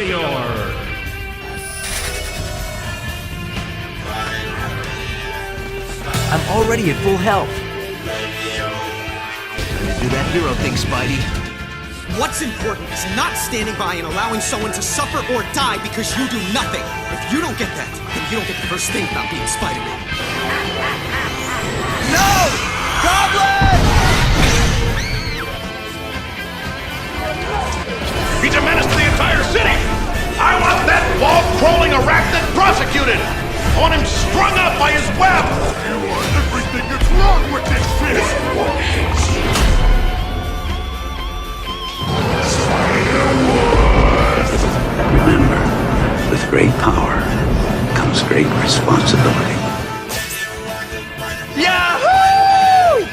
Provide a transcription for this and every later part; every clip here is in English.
Meteor! I'm already at full health. Time to do that hero thing, Spidey. What's important is not standing by and allowing someone to suffer or die because you do nothing. If you don't get that, then you don't get the first thing about being Spider-Man. No! Goblin! He's a menace to the entire city! I want that wall-crawling arachnid prosecuted! I want him strung up by his web! You are everything that's wrong with this city! Remember, with great power comes great responsibility. Yahoo!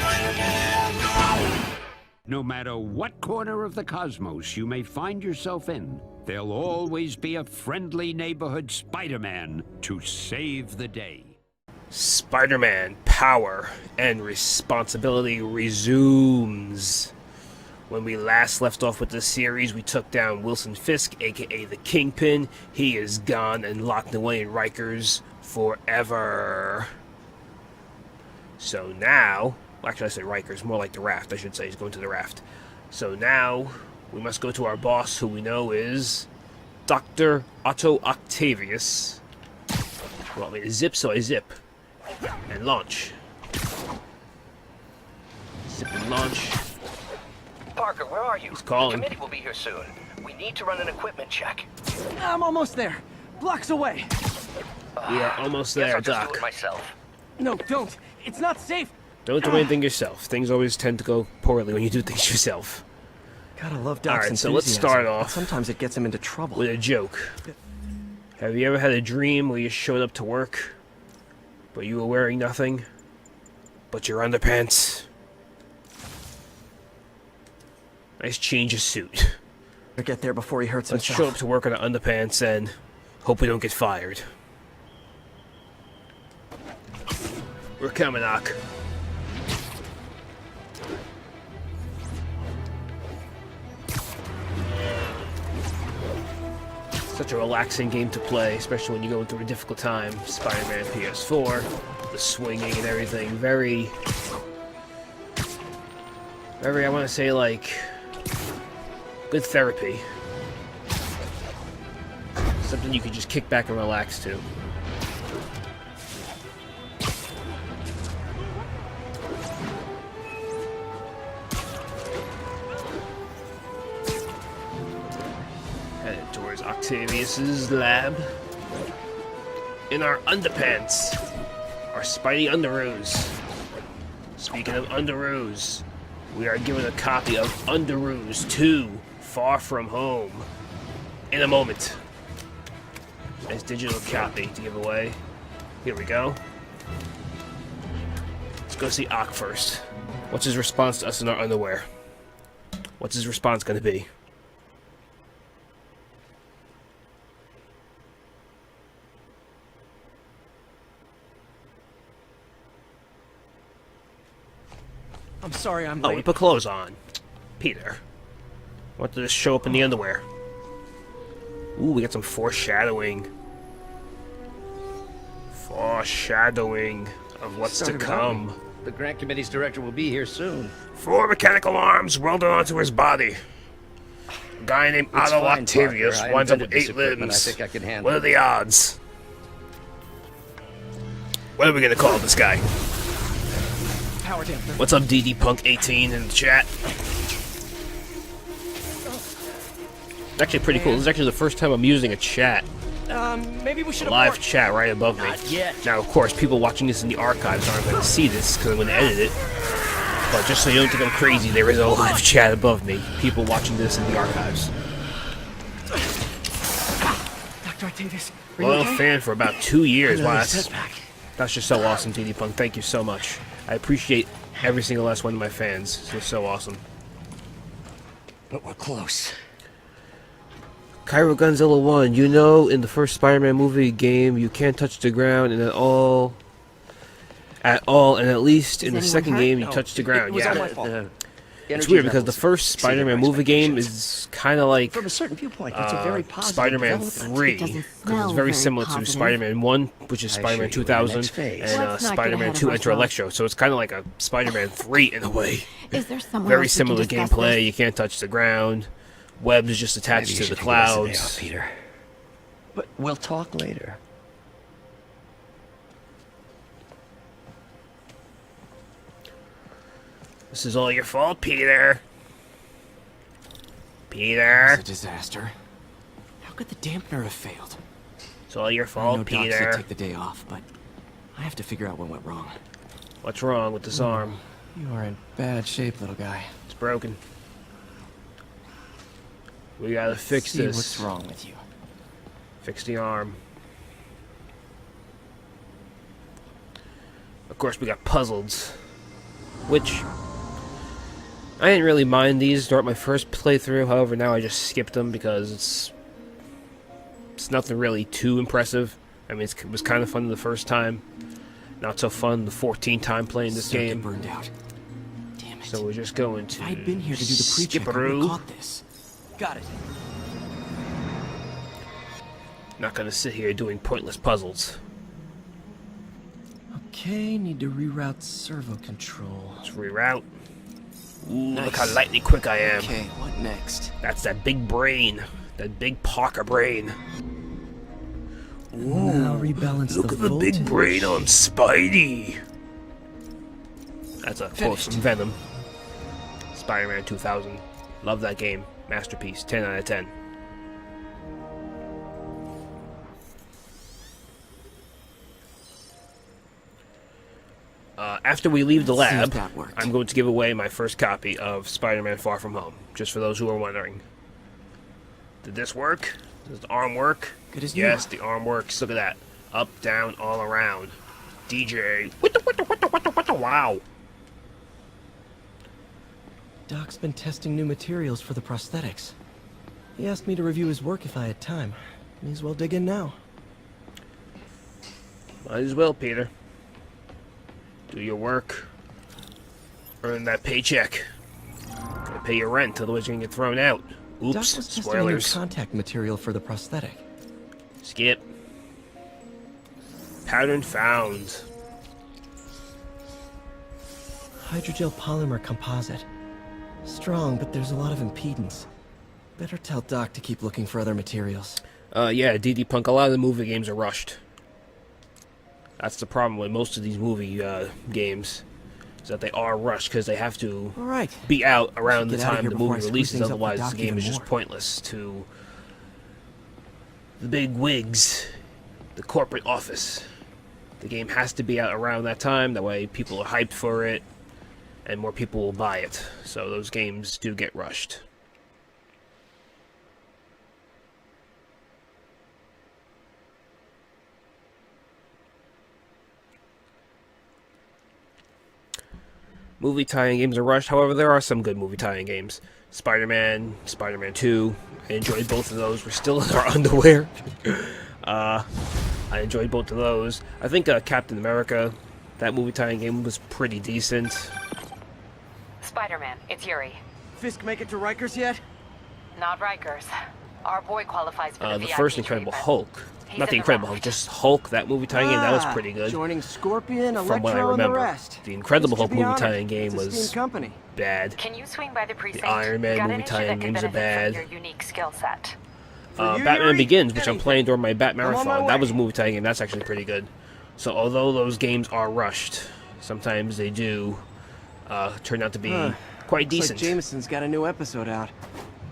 No matter what corner of the cosmos you may find yourself in, there'll always be a friendly neighborhood Spider-Man to save the day. Spider-Man power and responsibility resumes. When we last left off with this series, we took down Wilson Fisk, aka the Kingpin. He is gone and locked away in Rikers forever. So now, well, actually I say Rikers, more like the raft, I should say. He's going to the raft. So now, we must go to our boss, who we know is Dr. Otto Octavius. You want me to zip, so I zip. And launch. Zip and launch. Parker, where are you? He's calling. The committee will be here soon. We need to run an equipment check. I'm almost there. Blocks away. We are almost Guess there, I'll just do Doc. it myself. No, don't. It's not safe. Don't do anything yourself. Things always tend to go poorly when you do things yourself. Gotta love Doc's Alright, so let's enthusiasm, start but off sometimes it gets him into trouble. with a joke. Have you ever had a dream where you showed up to work, but you were wearing nothing but your underpants? Nice change of suit. Better get there before he hurts Let's himself. show up to work in our underpants and hope we don't get fired. We're coming, Doc. Such a relaxing game to play, especially when you're going through a difficult time. Spider-Man PS4, the swinging and everything. Very, I want to say, like, good therapy. Something you could just kick back and relax to. Headed towards Octavius's lab. In our underpants. Our Spidey underoos. Speaking of underoos, we are given a copy of Underoos 2, Far From Home, in a moment. Nice digital copy to give away. Here we go. Let's go see Ock first. What's his response to us in our underwear? What's his response going to be? I'm sorry I'm Oh, late. we put clothes on. Peter. What did this show up in the underwear? Ooh, we got some foreshadowing. Foreshadowing of what's to come. The grant committee's director will be here soon. 4 mechanical arms welded onto his body. A guy named It's Otto fine, Octavius Parker. I winds up with invented this 8 equipment. limbs. I think I can handle What are the odds? What are we gonna call this guy? Power damper. What's up, DD Punk 18 in the chat? It's actually pretty cool. This is actually the first time I'm using a chat. Maybe we should Live abort. chat right above me. Not yet. Now, of course, people watching this in the archives aren't going to see this because I'm going to edit it. But just so you don't think I'm crazy, there is a live chat above me. People watching this in the archives. Dr. Octavius, are you Loyal okay? fan for about 2 years. Wow, Another that's setback. just so awesome, DD Punk. Thank you so much. I appreciate every single last one of my fans. It's so awesome. But we're close. Cairo Gunzilla 1, you know in the first Spider-Man movie game you can't touch the ground and at all, and at least in the anyone second hurt? game you No, touch the it ground. was all Yeah. my fault. It's weird because the first Spider-Man movie game is kind of like From a certain viewpoint, it's a very positive Spider-Man development. 3, It doesn't because smell it's very very similar to positive. Spider-Man 1, which is I Spider-Man assure you, in the 2000, next phase. and Let's not get Spider-Man ahead of 2 Enter ourselves. Electro, so it's kind of like a Spider-Man 3 in a way. Is there somewhere Very else we can similar discuss gameplay, this? you can't touch the ground, webs is just Maybe attached you to should the take the rest of the day clouds. off, Peter. But we'll talk later. This is all your fault, Peter. Peter. It's a disaster. How could the dampener have failed? It's all your I know fault, Doc said Peter. take the day off, but I have to figure out what went wrong. What's wrong with this arm? You are in bad shape, little guy. It's broken. We gotta fix See this. what's wrong with you. Fix the arm. Of course, we got puzzles, which I didn't really mind these throughout my first playthrough. However, now I just skipped them because it's nothing really too impressive. I mean, it was kind of fun the first time. Not so fun the 14th time playing this Circuit game. burned out. Damn it. So we're just going to If I'd been here to do the pre-check, I would skip-a-roo. have caught this. Got it. Not gonna sit here doing pointless puzzles. Okay, need to reroute servo control. Let's reroute. Ooh, look how Nice. lightning quick I am. Okay, what next? That's that big brain. That big Parker brain. Now rebalance Look the at the voltage. big brain on Spidey. That's a quote Finished. from Venom. Spider-Man 2000. Love that game. Masterpiece. 10 out of 10. After we leave the Let's see if lab, that worked. I'm going to give away my first copy of Spider-Man Far From Home, just for those who are wondering. Did this work? Does the arm work? Good as new. Yes, the arm works. Look at that. Up, down, all around. DJ. Wow. Doc's been testing new materials for the prosthetics. He asked me to review his work if I had time. May as well dig in now. Might as well, Peter. Do your work. Earn that paycheck. Gotta pay your rent, otherwise you're gonna get thrown out. Doc Oops, was testing a new spoilers. contact material for the prosthetic. Skip. Pattern found. Hydrogel polymer composite. Strong, but there's a lot of impedance. Better tell Doc to keep looking for other materials. Yeah, DD Punk, a lot of the movie games are rushed. That's the problem with most of these movie games, is that they are rushed because they have to All right. be out around the get out of time here the before I movie screw releases, things up for otherwise Doc the game even is just more. pointless to the big wigs, the corporate office. The game has to be out around that time, that way people are hyped for it, and more people will buy it. So those games do get rushed. Movie tie-in games are rushed. However, there are some good movie tie-in games. Spider-Man, Spider-Man 2. I enjoyed both of those. We're still in our underwear. I enjoyed both of those. I think Captain America, that movie tie-in game was pretty decent. Spider-Man, it's Yuri. Fisk make it to Rikers yet? Not Rikers. Our boy qualifies for the The VIP first Incredible treatment. Hulk. He's Not the in the Incredible Hulk, raft. just Hulk, that movie tie-in game, that was pretty good. Joining Scorpion, From what I Electro, and the remember. rest. The Incredible It's to Hulk be movie honored. tie-in game It's a was steam company. bad. Can you swing by the precinct? Iron Man Got an movie issue tie-in that could games are benefit bad. from your unique skill set. For you, Batman Yuri, Begins, which I'm anything. playing during my Bat I'm on my Marathon, that way. was a movie tie-in game, that's actually pretty good. So although those games are rushed, sometimes they do turn out to be quite Looks decent. like Jameson's got a new episode out.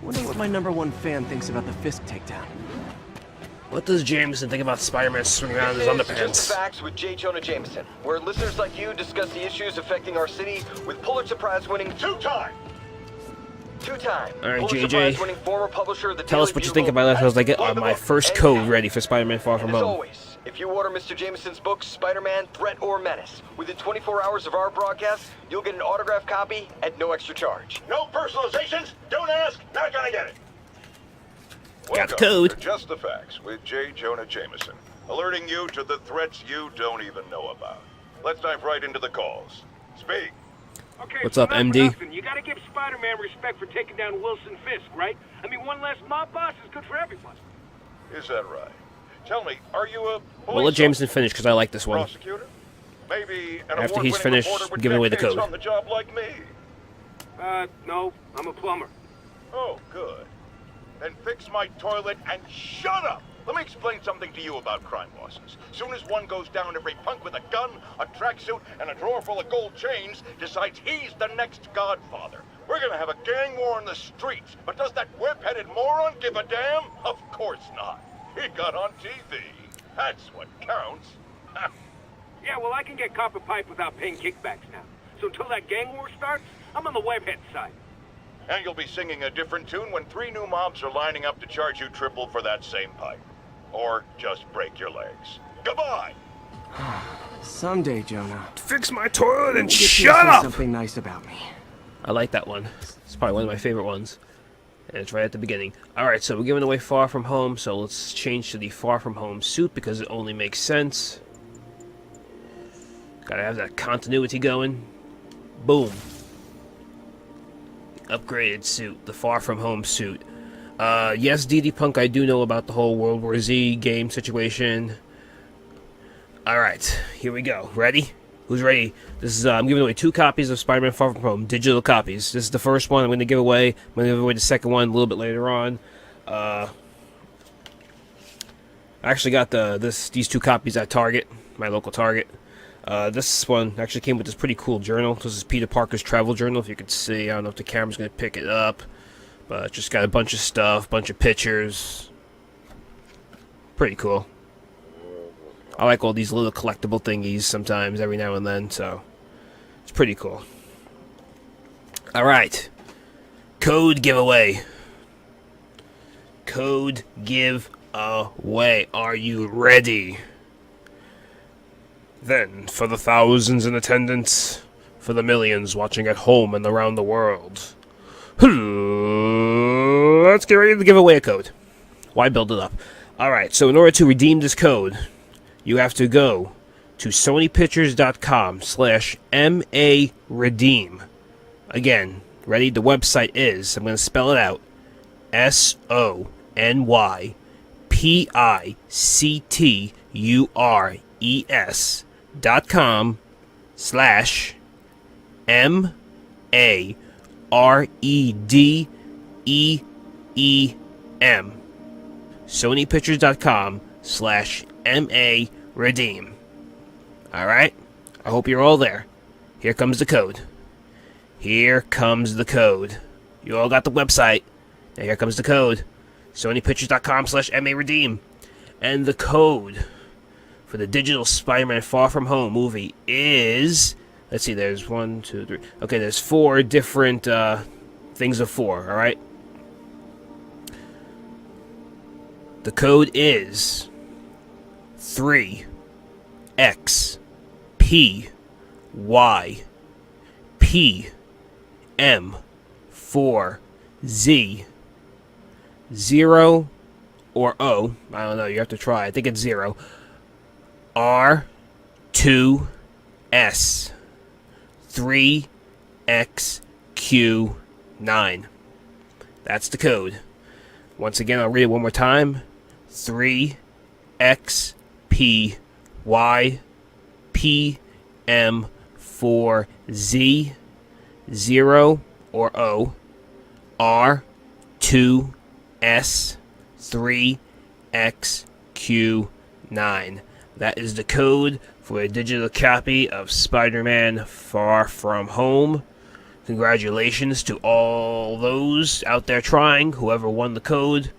Wonder what my #1 fan thinks about the Fisk takedown. What does Jameson think about Spider-Man swinging around his This is underpants? Just the Facts with J. Jonah Jameson, where listeners like you discuss the issues affecting our city with Pulitzer Prize-winning two-time All right, Pulitzer JJ, Prize-winning former publisher of the tell us Daily what you Bugle, think about that as I get and my book, first and code now. ready for Spider-Man Far From And as Home. always, if you order Mr. Jameson's book, Spider-Man, Threat or Menace, within 24 hours of our broadcast, you'll get an autographed copy at no extra charge. No personalizations. Don't ask. Not gonna get it. Got the code. To Just the Facts with J. Jonah Jameson, alerting you to the threats you don't even know about. Let's dive right into the calls. Speak. Okay, What's so up, not for MD? nothing, you gotta give Spider-Man respect for taking down Wilson Fisk, right? I mean, one less mob boss is good for everyone. Is that right? Tell me, are you a We'll let police Jameson officer, finish because I like this one. prosecutor? Maybe an After he's award-winning reporter finished with giving away the decades code. on the job like me? No, I'm a plumber. Oh, good. Then fix my toilet and shut up! Let me explain something to you about crime bosses. Soon as one goes down, every punk with a gun, a tracksuit, and a drawer full of gold chains decides he's the next godfather. We're gonna have a gang war in the streets, but does that whip-headed moron give a damn? Of course not. He got on TV. That's what counts. Yeah, well, I can get copper pipe without paying kickbacks now. So until that gang war starts, I'm on the webhead side. And you'll be singing a different tune when 3 new mobs are lining up to charge you triple for that same pipe. Or just break your legs. Goodbye! Someday, Jonah. Fix my toilet and you get to shut say up! something nice about me. I like that one. It's probably one of my favorite ones. And it's right at the beginning. Alright, so we're giving away Far From Home, so let's change to the Far From Home suit because it only makes sense. Gotta have that continuity going. Boom. Upgraded suit, the Far From Home suit. Yes, DD Punk, I do know about the whole World War Z game situation. Alright, here we go. Ready? Who's ready? This is I'm giving away 2 copies of Spider-Man Far From Home, digital copies. This is the first one I'm going to give away. I'm going to give away the second one a little bit later on. I actually got these 2 copies at Target, my local Target. This one actually came with this pretty cool journal. This is Peter Parker's travel journal, if you could see. I don't know if the camera's going to pick it up. But it's just got a bunch of stuff, bunch of pictures. Pretty cool. I like all these little collectible thingies sometimes, every now and then, so it's pretty cool. Alright. Code giveaway. Code giveaway. Are you ready? Then, for the thousands in attendance, for the millions watching at home and around the world, let's get ready to give away a code. Why build it up? Alright, so in order to redeem this code, you have to go to sonypictures.com/MARedeem. Again, ready? The website is, I'm going to spell it out, sonypictures.com/MAREDEEM. sonypictures.com/MARedeem. Alright? I hope you're all there. Here comes the code. Here comes the code. You all got the website. Now here comes the code. sonypictures.com/MARedeem. And the code for the digital Spider-Man Far From Home movie is... Let's see, there's 1, 2, 3... Okay, there's 4 different things of 4, alright? The code is 3XPYPM4Z 0 or O. I don't know, you have to try. I think it's 0. R2S 3XQ9. That's the code. Once again, I'll read it one more time. 3XPYPM4Z 0 or O R2S 3XQ9. That is the code for a digital copy of Spider-Man Far From Home. Congratulations to all those out there trying, whoever won the code.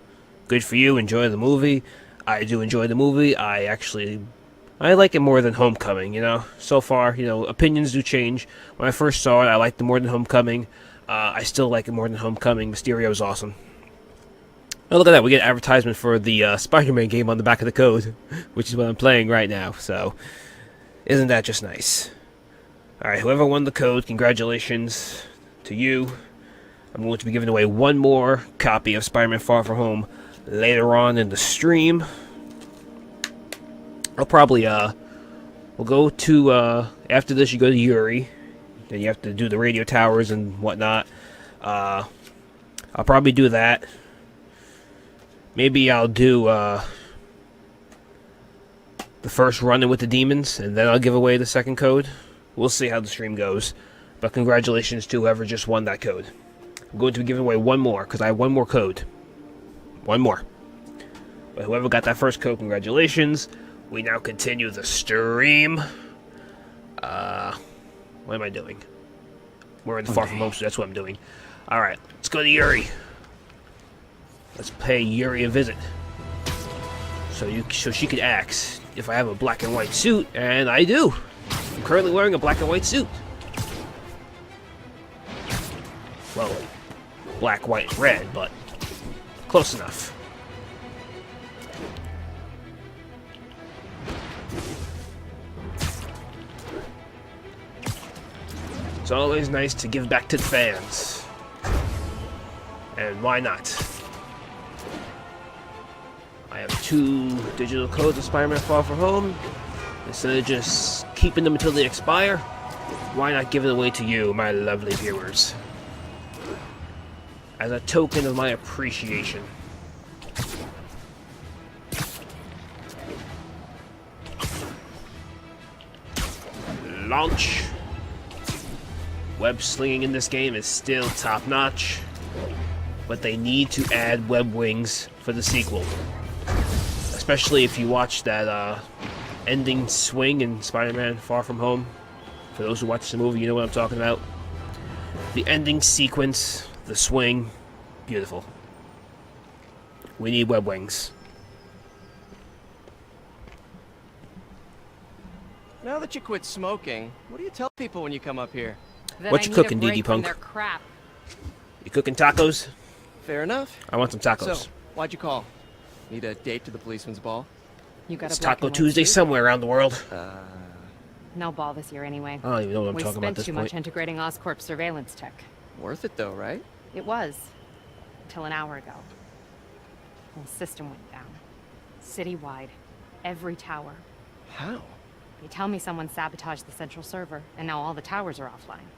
Good for you, enjoy the movie. I do enjoy the movie. I like it more than Homecoming, you know. So far, opinions do change. When I first saw it, I liked it more than Homecoming. I still like it more than Homecoming. Mysterio is awesome. Oh, look at that. We get an advertisement for the Spider-Man game on the back of the code, which is what I'm playing right now. So, isn't that just nice? Alright, whoever won the code, congratulations to you. I'm going to be giving away one more copy of Spider-Man Far From Home later on in the stream. I'll probably, we'll go to, after this you go to Yuri. Then you have to do the radio towers and whatnot. I'll probably do that. Maybe I'll do the first run-in with the demons, and then I'll give away the second code. We'll see how the stream goes. But congratulations to whoever just won that code. I'm going to be giving away one more, because I have one more code. One more. But whoever got that first code, congratulations. We now continue the stream. What am I doing? We're in the Far From Home, so that's what I'm doing. Alright, let's go to Yuri. Let's pay Yuri a visit. So she could ask if I have a black and white suit, and I do. I'm currently wearing a black and white suit. Well, black, white, and red, but close enough. It's always nice to give back to the fans. And why not? I have 2 digital codes of Spider-Man Far From Home. Instead of just keeping them until they expire, why not give it away to you, my lovely viewers? As a token of my appreciation. Launch. Web slinging in this game is still top-notch, but they need to add web wings for the sequel. Especially if you watch that ending swing in Spider-Man Far From Home. For those who watch the movie, you know what I'm talking about. The ending sequence, the swing, beautiful. We need web wings. Now that you quit smoking, what do you tell people when you come up here? What you cooking, DD Punk? You cooking tacos? Fair enough. I want some tacos. So, why'd you call? Need a date to the policeman's ball? You got it's a black Taco and white Tuesday suit? somewhere around the world. No ball this year anyway. I don't even know what I'm talking about at We this spent too point. much integrating Oscorp surveillance tech. Worth it though, right? It was. Until an hour ago. The system went down. Citywide. Every tower. How? They tell me someone sabotaged the central server, and now all the towers are offline.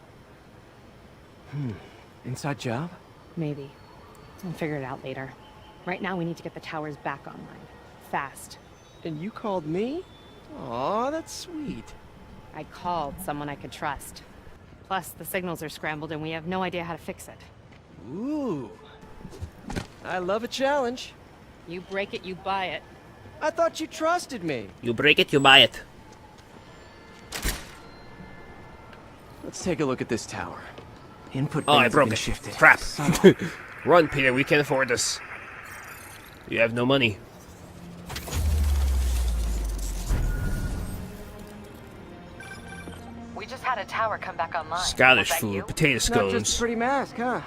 Inside job? Maybe. I'll figure it out later. Right now, we need to get the towers back online. Fast. And you called me? Aw, that's sweet. I called someone I could trust. Plus, the signals are scrambled and we have no idea how to fix it. Ooh. I love a challenge. You break it, you buy it. I thought you trusted me. You break it, you buy it. Let's take a look at this tower. Input Oh, I bands have broke been it. shifted. Crap. Somehow. Run, Peter. We can't afford this. You have no money. We just had a tower come back online. Scottish Was that food, you? potato Not just scones. a pretty mask, huh?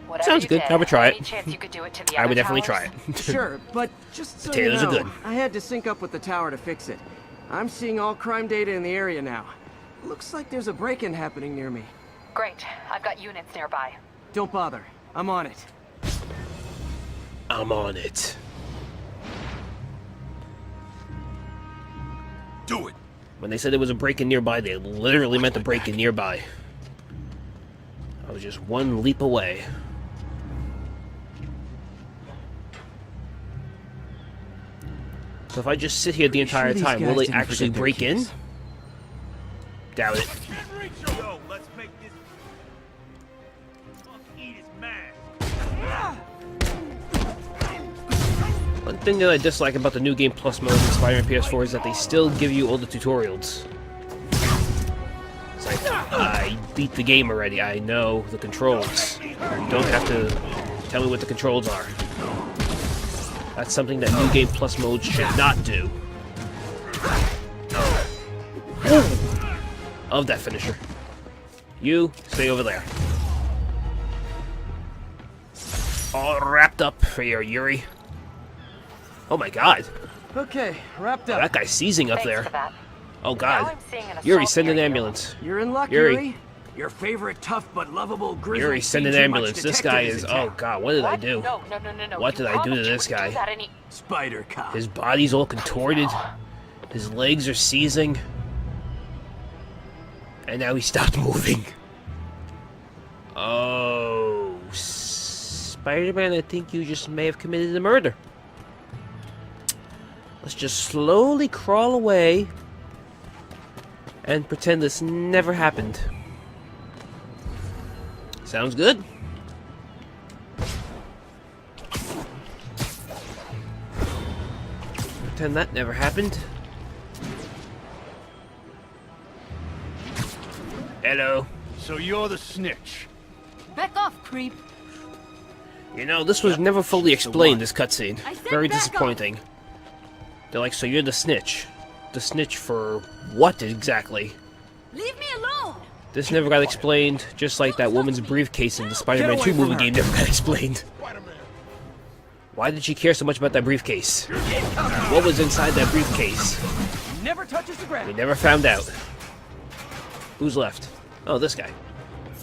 Whatever Sounds you good. did, I would try any it. chance you could do it to the I other would definitely towers? try it. Sure, but just so Potatoes you are know, good. I had to sync up with the tower to fix it. I'm seeing all crime data in the area now. Looks like there's a break-in happening near me. Great. I've got units nearby. Don't bother. I'm on it. I'm on it. Do it. When they said there was a break-in nearby, they literally meant a break-in nearby. I was just one leap away. So if I just sit here the entire these time, will guys they didn't actually forget their break in? keys? Doubt it. Yo, let's make this. Fuck, eat his mask. One thing that I dislike about the New Game Plus mode in Spider-Man PS4 is that they still give you all the tutorials. It's like, I beat the game already, I know the controls. You don't have to tell me what the controls are. That's something that New Game Plus mode should not do. Of that finisher. You, stay over there. All wrapped up for your Yuri. Oh my god. Okay, wrapped Oh, up. that guy's seizing up Thanks there. for that. Oh Now god. I'm seeing an Yuri, assault send an area. ambulance. You're in luck, Yuri. Yuri. Your favorite tough but lovable grizzly. Yuri, send an ambulance. This guy is... Oh god, what did I What? do? No. What did You I do to promised you this would guy? do that and he- Spider cop. His body's all contorted. His legs are seizing. And now he stopped moving. Oh, Spider-Man, I think you just may have committed a murder. Let's just slowly crawl away and pretend this never happened. Sounds good. Pretend that never happened. Hello. So you're the snitch. Back off, creep. You know, this was never fully explained, this cutscene. I said Very back disappointing. They're like, so you're the snitch. The snitch for what exactly? Leave me alone. This never got explained, just like that woman's briefcase in the Spider-Man 2 movie game never got explained. Why did she care so much about that briefcase? What was inside that briefcase? Never touches the ground. We never found out. Who's left? Oh, this guy.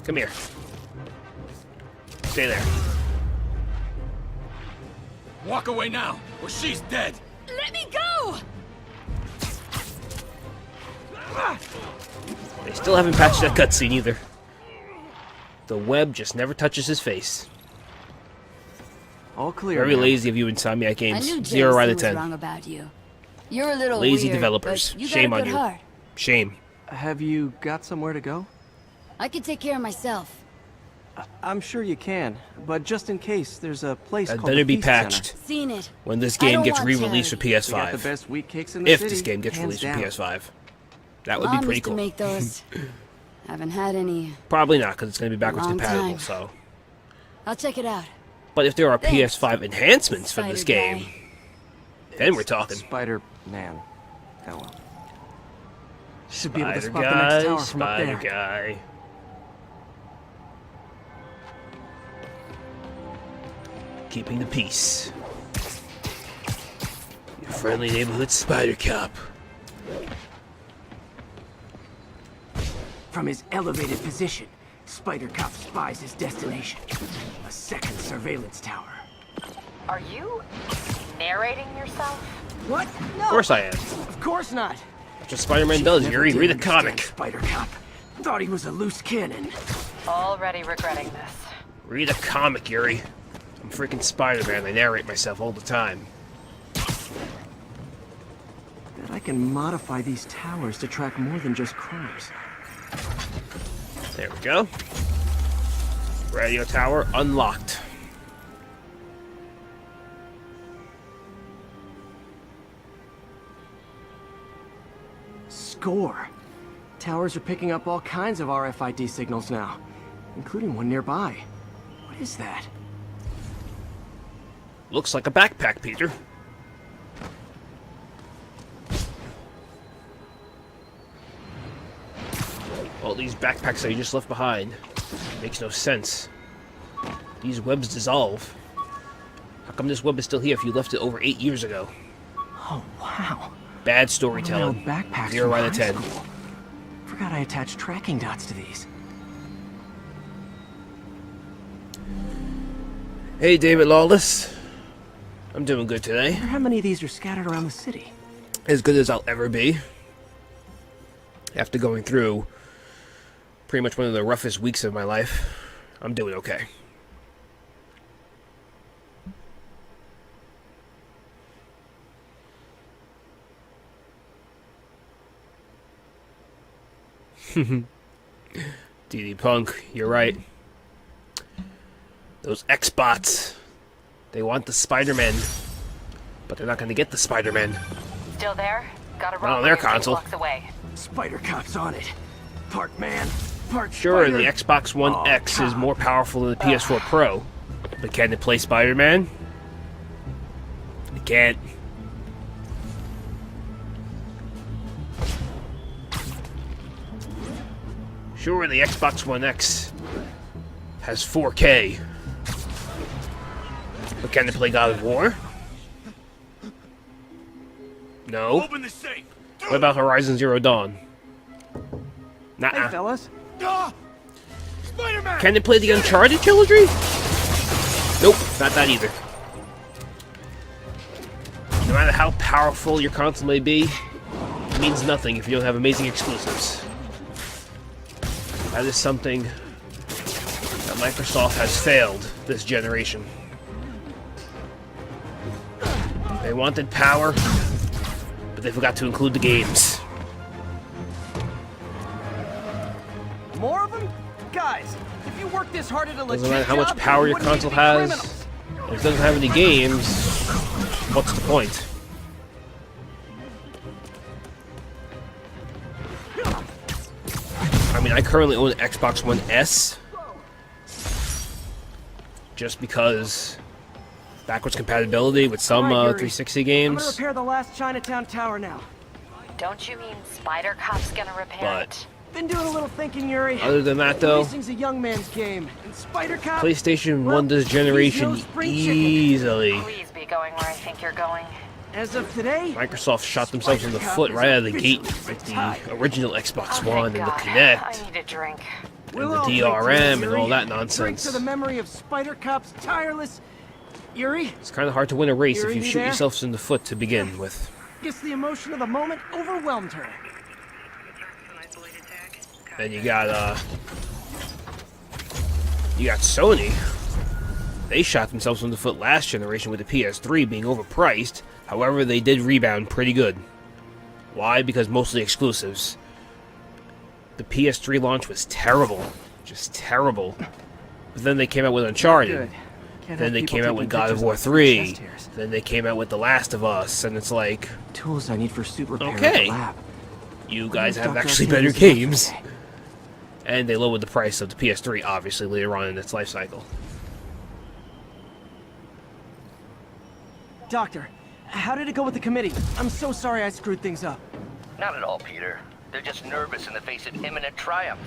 Come here. Stay there. Walk away now, or she's dead. Let me go. They still haven't patched that cutscene either. The web just never touches his face. All clear. Very man. lazy of you Insomniac I Games. knew 0 out of was 10. wrong about you. You're a little Lazy weird, developers. but you Shame got a on good you. heart. Shame. Have you got somewhere to go? I can take care of myself. I'm sure you can, but just in case, there's a place That called better the be Feast Center. patched Seen it. when this I game don't gets want re-released for charity. They got the PS5. best wheat cakes in the If city, this game gets hands released down. for PS5. That would be Mom pretty used to cool. make those. Haven't had any. Probably not, because it's going to be backwards Long compatible, time. so... I'll check it out. But if there are Thanks, PS5 enhancements for this Spider game, guy. then we're talking. Spider-Man. Oh well. Should be able to Spider spot the next guy, tower from up Spider there. guy. Keeping the peace. Your friendly neighborhood spider cop. From his elevated position, Spider Cop spies his destination. A second surveillance tower. Are you narrating yourself? What? No. Of course I am. Of course not. That's what Spider-Man does, Never Yuri. did Read a understand comic. Spider Cop. Thought he was a loose cannon. Already regretting this. Read a comic, Yuri. I'm freaking Spider-Man. I narrate myself all the time. Bet I can modify these towers to track more than just crimes. There we go. Radio tower unlocked. Score. Towers are picking up all kinds of RFID signals now, including one nearby. What is that? Looks like a backpack, Peter. All these backpacks that you just left behind. Makes no sense. These webs dissolve. How come this web is still here if you left it over 8 years ago? Oh, wow. Bad storytelling. Backpacks 0 from out of high 10. school. Forgot I attached tracking dots to these. Hey, David Lawless. I'm doing good today. Wonder how many of these are scattered around the city? As good as I'll ever be. After going through pretty much one of the roughest weeks of my life, I'm doing okay. DD Punk, you're right. Those X-Bots, they want the Spider-Man, but they're not going to get the Spider-Man. Still there? Gotta Not run on their over here 10 console. blocks away. Spider Cop's on it. Part man, part Sure, spider. the Xbox One Oh, X is Cop. more powerful than the PS4 Pro, but can it play Spider-Man? It can't. Sure, the Xbox One X has 4K, but can it play God of War? No. Open the safe. What about Horizon Zero Dawn? Nuh-uh. Hey, fellas. Spider-Man! Can it play the Uncharted trilogy? Nope, not that either. No matter how powerful your console may be, it means nothing if you don't have amazing exclusives. That is something that Microsoft has failed this generation. They wanted power, but they forgot to include the games. More of them? Guys, if you work this hard at a legit Doesn't matter how much job, power you your wouldn't console need to be has. criminals. If it doesn't have any games, what's the point? I mean, I currently own an Xbox One S just because backwards compatibility with some 360 I'm games. gonna repair the last Chinatown tower now. Don't you mean Spider Cop's gonna repair it? Been doing a little thinking, Yuri. Other than that, though, Racing's a young man's game, and Spider Cop. PlayStation well, won this generation he's no spring chicken. easily. Please be going where I think you're going. As of today, Microsoft shot themselves in the foot right out of the gate with the original Xbox One and the Kinect I need a drink. and the DRM and all that Drink nonsense. to the memory of Spider Cop's tireless. Yuri, It's kind of hard to win a race if Yuri, you you shoot there? yourself in the foot to begin with. guess the emotion of the moment overwhelmed her. Then you got Sony. They shot themselves in the foot last generation with the PS3 being overpriced. However, they did rebound pretty good. Why? Because mostly exclusives. The PS3 launch was terrible. Just terrible. But then they came out with Uncharted. Then they came out with God of War 3. Then they came out with The Last of Us. And it's like, Tools I need for super repair at okay, the lab. you guys have Dr. actually Arcade better is a games. today. And they lowered the price of the PS3, obviously, later on in its life cycle. Doctor, how did it go with the committee? I'm so sorry I screwed things up. Not at all, Peter. They're just nervous in the face of imminent triumph.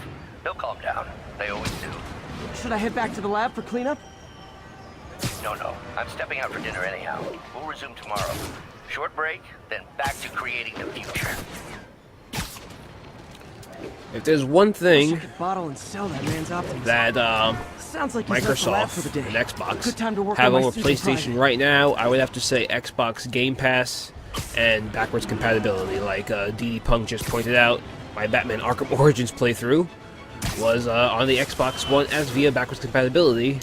They'll calm down. They always do. Should I head back to the lab for cleanup? No, I'm stepping out for dinner anyhow. We'll resume tomorrow. Short break, then back to creating the future. If there's one thing Wish I could bottle and sell that man's optimism. that Sounds like he's left the lab for Microsoft the day. and Xbox Good time to work have on my over suit in PlayStation private. right now, I would have to say Xbox Game Pass and backwards compatibility. Like DD Punk just pointed out, my Batman Arkham Origins playthrough was on the Xbox One S via backwards compatibility.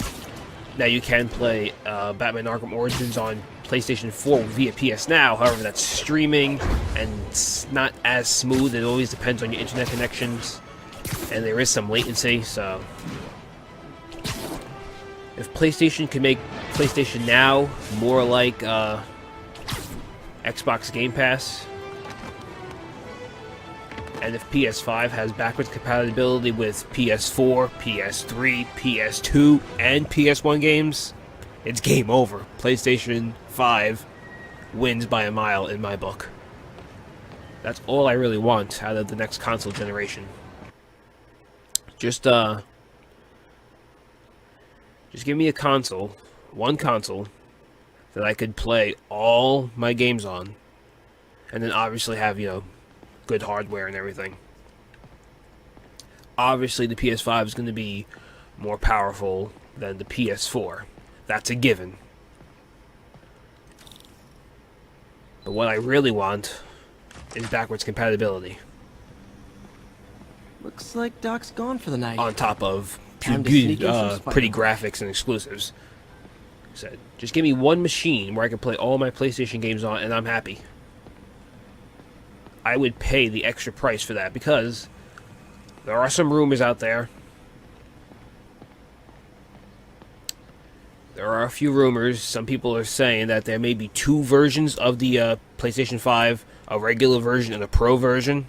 Now you can play Batman Arkham Origins on PlayStation 4 via PS Now, however that's streaming and it's not as smooth. It always depends on your internet connections and there is some latency, so if PlayStation can make PlayStation Now more like Xbox Game Pass, and if PS5 has backwards compatibility with PS4, PS3, PS2, and PS1 games, it's game over. PlayStation 5 wins by a mile in my book. That's all I really want out of the next console generation. Just give me a console, one console, that I could play all my games on, and then obviously have, good hardware and everything. Obviously, the PS5 is going to be more powerful than the PS4. That's a given. But what I really want is backwards compatibility. Looks like Doc's gone for the night. On top of Time to sneak in some pretty Spider-Man. graphics and exclusives. Said, just give me one machine where I can play all my PlayStation games on, and I'm happy. I would pay the extra price for that because there are some rumors out there. There are a few rumors. Some people are saying that there may be two versions of the PlayStation 5, a regular version and a Pro version.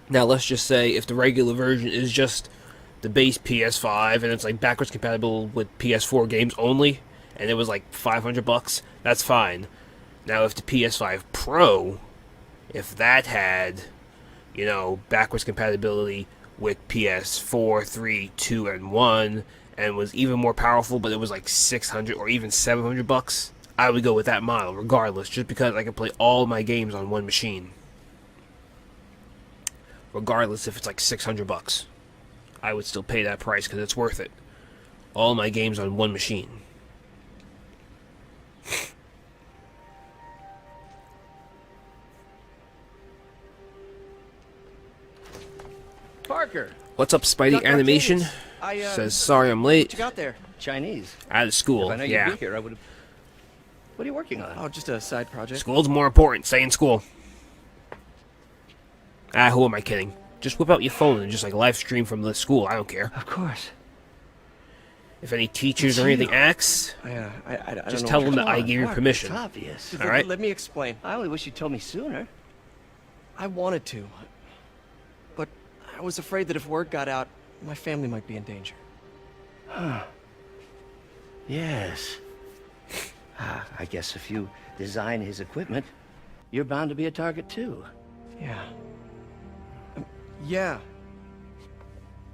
Now, let's just say if the regular version is just the base PS5 and it's like backwards compatible with PS4 games only, and it was like $500, that's fine. Now, if the PS5 Pro, if that had, backwards compatibility with PS4, 3, 2, and 1, and was even more powerful, but it was like $600 or even $700, I would go with that model regardless, just because I can play all my games on one machine. Regardless if it's like $600, I would still pay that price because it's worth it. All my games on one machine. Parker, What's up, Spidey Dr. Animation? Octavius, Says, sorry I'm late. What you got there? Chinese. Out of school, If I know yeah. you'd be here, I would have... What are you working on? Oh, just a side project. School's more important. Stay in school. Ah, who am I kidding? Just whip out your phone and just like live stream from the school. I don't care. Of course. If any teachers or anything asks, Yeah, I don't just know tell what them you're that I talking gave you Mark, permission. It's obvious. All right. Let me explain. I only wish you'd told me sooner. I wanted to, but I was afraid that if word got out, my family might be in danger. Yes. I guess if you design his equipment, you're bound to be a target too. Yeah. Yeah.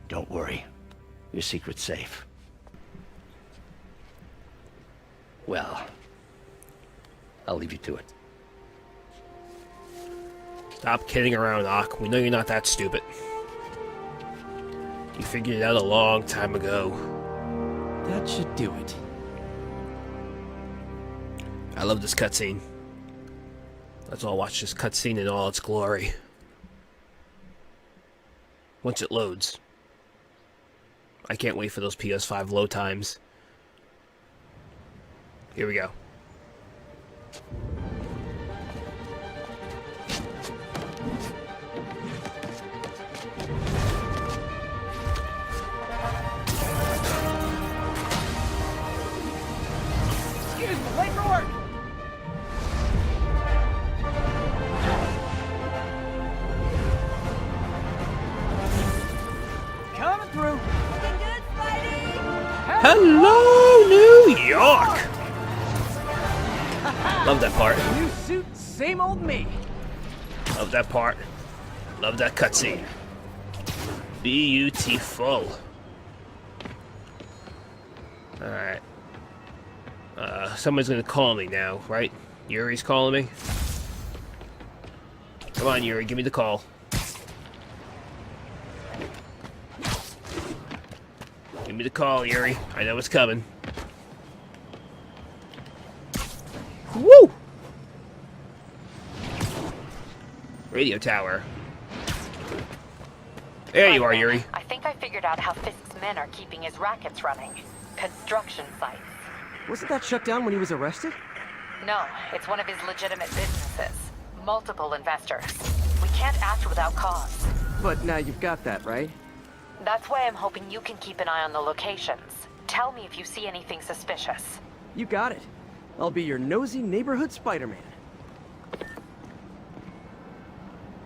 Don't worry. Your secret's safe. Well, I'll leave you to it. Stop kidding around, Ock. We know you're not that stupid. You figured it out a long time ago. That should do it. I love this cutscene. Let's all watch this cutscene in all its glory. Once it loads. I can't wait for those PS5 load times. Here we go. Excuse me, late for work. Coming through. Looking good, Spidey! Hello, New York! Love that part. New suit, same old me. Love that part. Love that cutscene. Beautiful. Alright. Someone's gonna call me now, right? Yuri's calling me? Come on, Yuri, give me the call. Give me the call, Yuri. I know it's coming. Woo! Radio tower. There you are, Yuri. I think I figured out how Fisk's men are keeping his rackets running. Construction sites. Wasn't that shut down when he was arrested? No, it's one of his legitimate businesses. Multiple investors. We can't act without cause. But now you've got that, right? That's why I'm hoping you can keep an eye on the locations. Tell me if you see anything suspicious. You got it. I'll be your nosy neighborhood Spider-Man.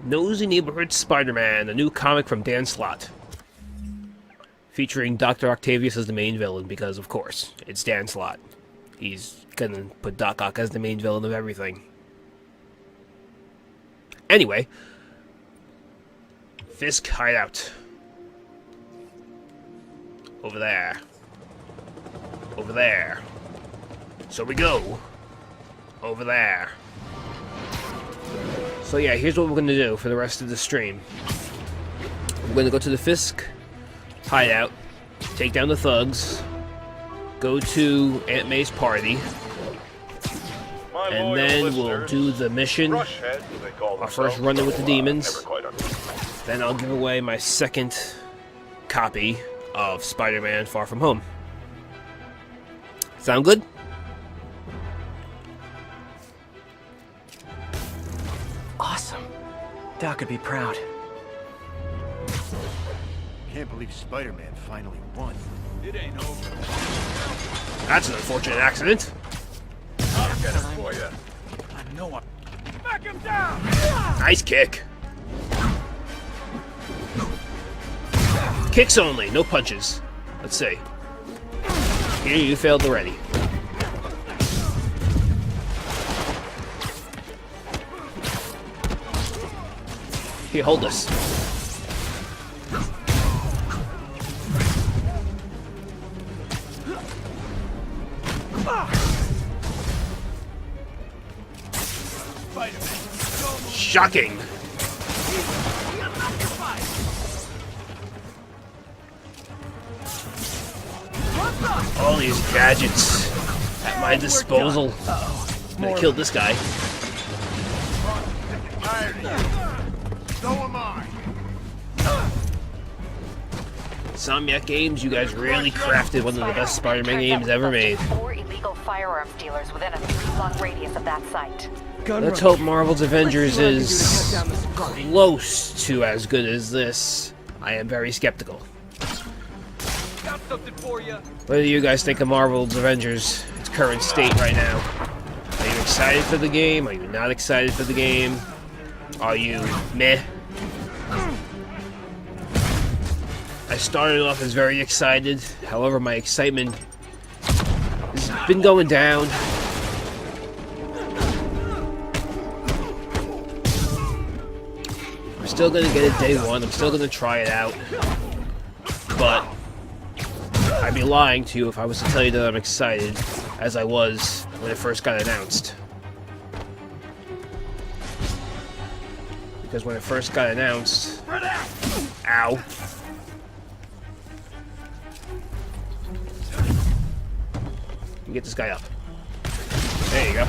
Nosy Neighborhood Spider-Man, a new comic from Dan Slott. Featuring Dr. Octavius as the main villain, because of course, it's Dan Slott. He's gonna put Doc Ock as the main villain of everything. Anyway, Fisk hideout. Over there. Over there. So we go. Over there. So yeah, here's what we're gonna do for the rest of the stream. We're gonna go to the Fisk hideout, take down the thugs, go to Aunt May's party, and then we'll do the mission, our first run-in with the demons. Then I'll give away my second copy of Spider-Man Far From Home. Sound good? Awesome. Doc could be proud. Can't believe Spider-Man finally won. It ain't over. That's an unfortunate accident. I'll get it for you. I know I'm... Back him down! Nice kick. Kicks only, no punches. Let's see. Here, you failed already. Here, hold this. Shocking. All these gadgets at my disposal. I'm gonna kill this guy. So am I. Insomniac Games, you guys really crafted one of the best Spider-Man games ever made. 4 illegal firearms dealers within a 3-block radius of that site. Let's hope Marvel's Avengers is close to as good as this. I am very skeptical. Got something for you. What do you guys think of Marvel's Avengers, its current state right now? Are you excited for the game? Are you not excited for the game? Are you meh? I started off as very excited, however my excitement has been going down. I'm still gonna get it day one, I'm still gonna try it out, but I'd be lying to you if I was to tell you that I'm excited, as I was when it first got announced. Because when it first got announced... Ow. Get this guy up. There you go.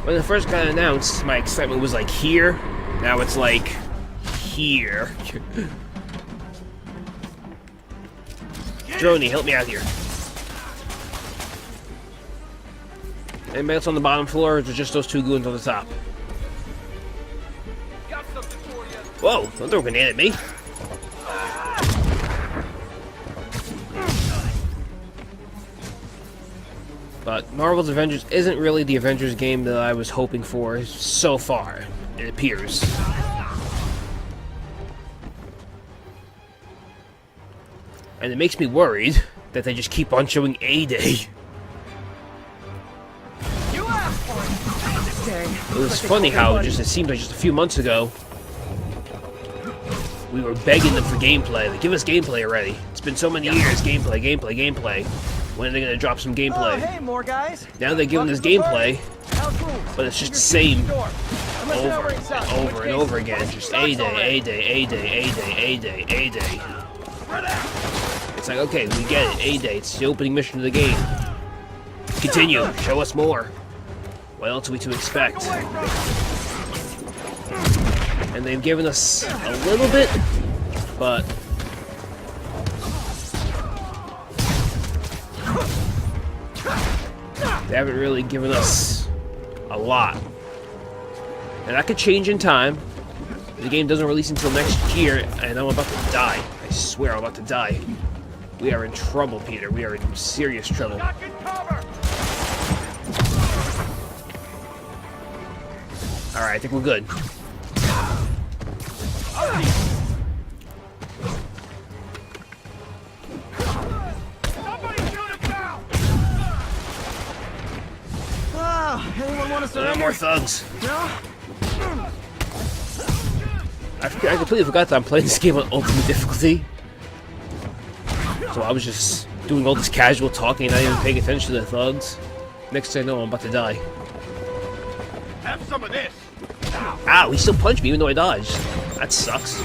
When it first got announced, my excitement was like here. Now it's like here. Droney, help me out here. Anybody else on the bottom floor, or is it just those two goons on the top? Whoa, don't throw a grenade at me. But Marvel's Avengers isn't really the Avengers game that I was hoping for so far, it appears. And it makes me worried that they just keep on showing A-Day. It was funny how it seemed like just a few months ago we were begging them for gameplay. Like, give us gameplay already. It's been so many years. Gameplay. When are they gonna drop some gameplay? Oh, hey, more guys. Now they're giving us gameplay, but it's just the same over and over and over again. Just A-Day. It's like, okay, we get it. A-Day. It's the opening mission of the game. Continue. Show us more. What else are we to expect? And they've given us a little bit, but they haven't really given us a lot. And that could change in time. The game doesn't release until next year, and I'm about to die. I swear I'm about to die. We are in trouble, Peter. We are in serious trouble. Alright, I think we're good. Anyone want to surrender? No more thugs. No? I completely forgot that I'm playing this game on ultimate difficulty. So I was just doing all this casual talking and not even paying attention to the thugs. Next thing I know, I'm about to die. Have some of this. Ow, he still punched me even though I dodged. That sucks.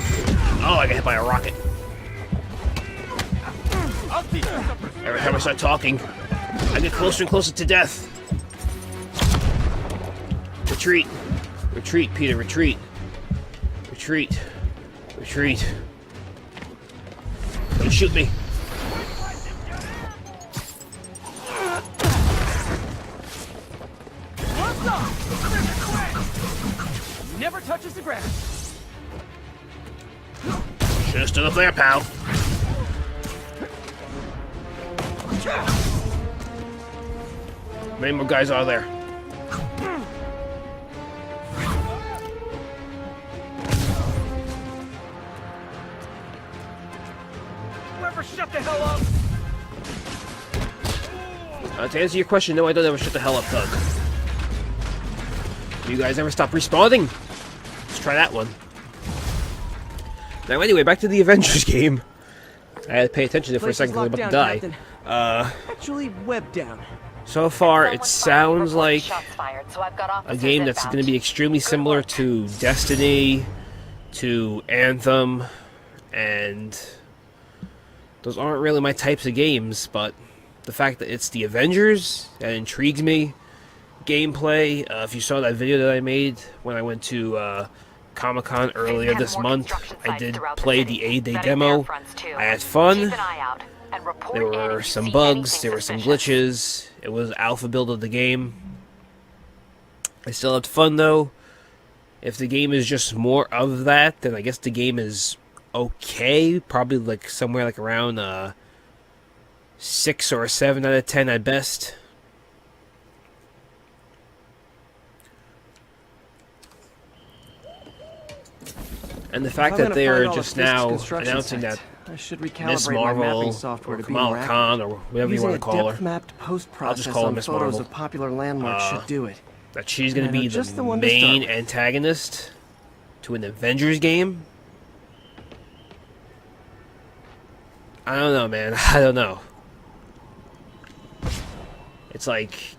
Oh, I got hit by a rocket. Every time I start talking, I get closer and closer to death. Retreat. Retreat, Peter, retreat. Retreat. Retreat. Don't shoot me. Never touches the ground. Should've stood up there, pal. How many more guys are there? Whoever shut the hell up! To answer your question, no, I don't ever shut the hell up, Doug. Do you guys ever stop respawning? Let's try that one. Now, anyway, back to the Avengers game. I had to pay attention to it for a second because I'm about to die. Actually, web down. So far, it sounds like a game that's going to be extremely similar to Destiny, to Anthem, and those aren't really my types of games, but the fact that it's the Avengers, that intrigues me. Gameplay, if you saw that video that I made when I went to Comic-Con earlier this month. I did play the 8-day demo. I had fun. There were some bugs, there were some glitches. It was alpha build of the game. I still had fun though. If the game is just more of that, then I guess the game is okay. Probably like somewhere like around 6 or a 7 out of 10 at best. And the fact that they are just now announcing that Miss Marvel, or Kamala Khan, or whatever you want to call her, I'll just call her Miss Marvel, of popular landmarks should do it. that she's going to be the main antagonist to an Avengers game? I don't know, man. I don't know. It's like,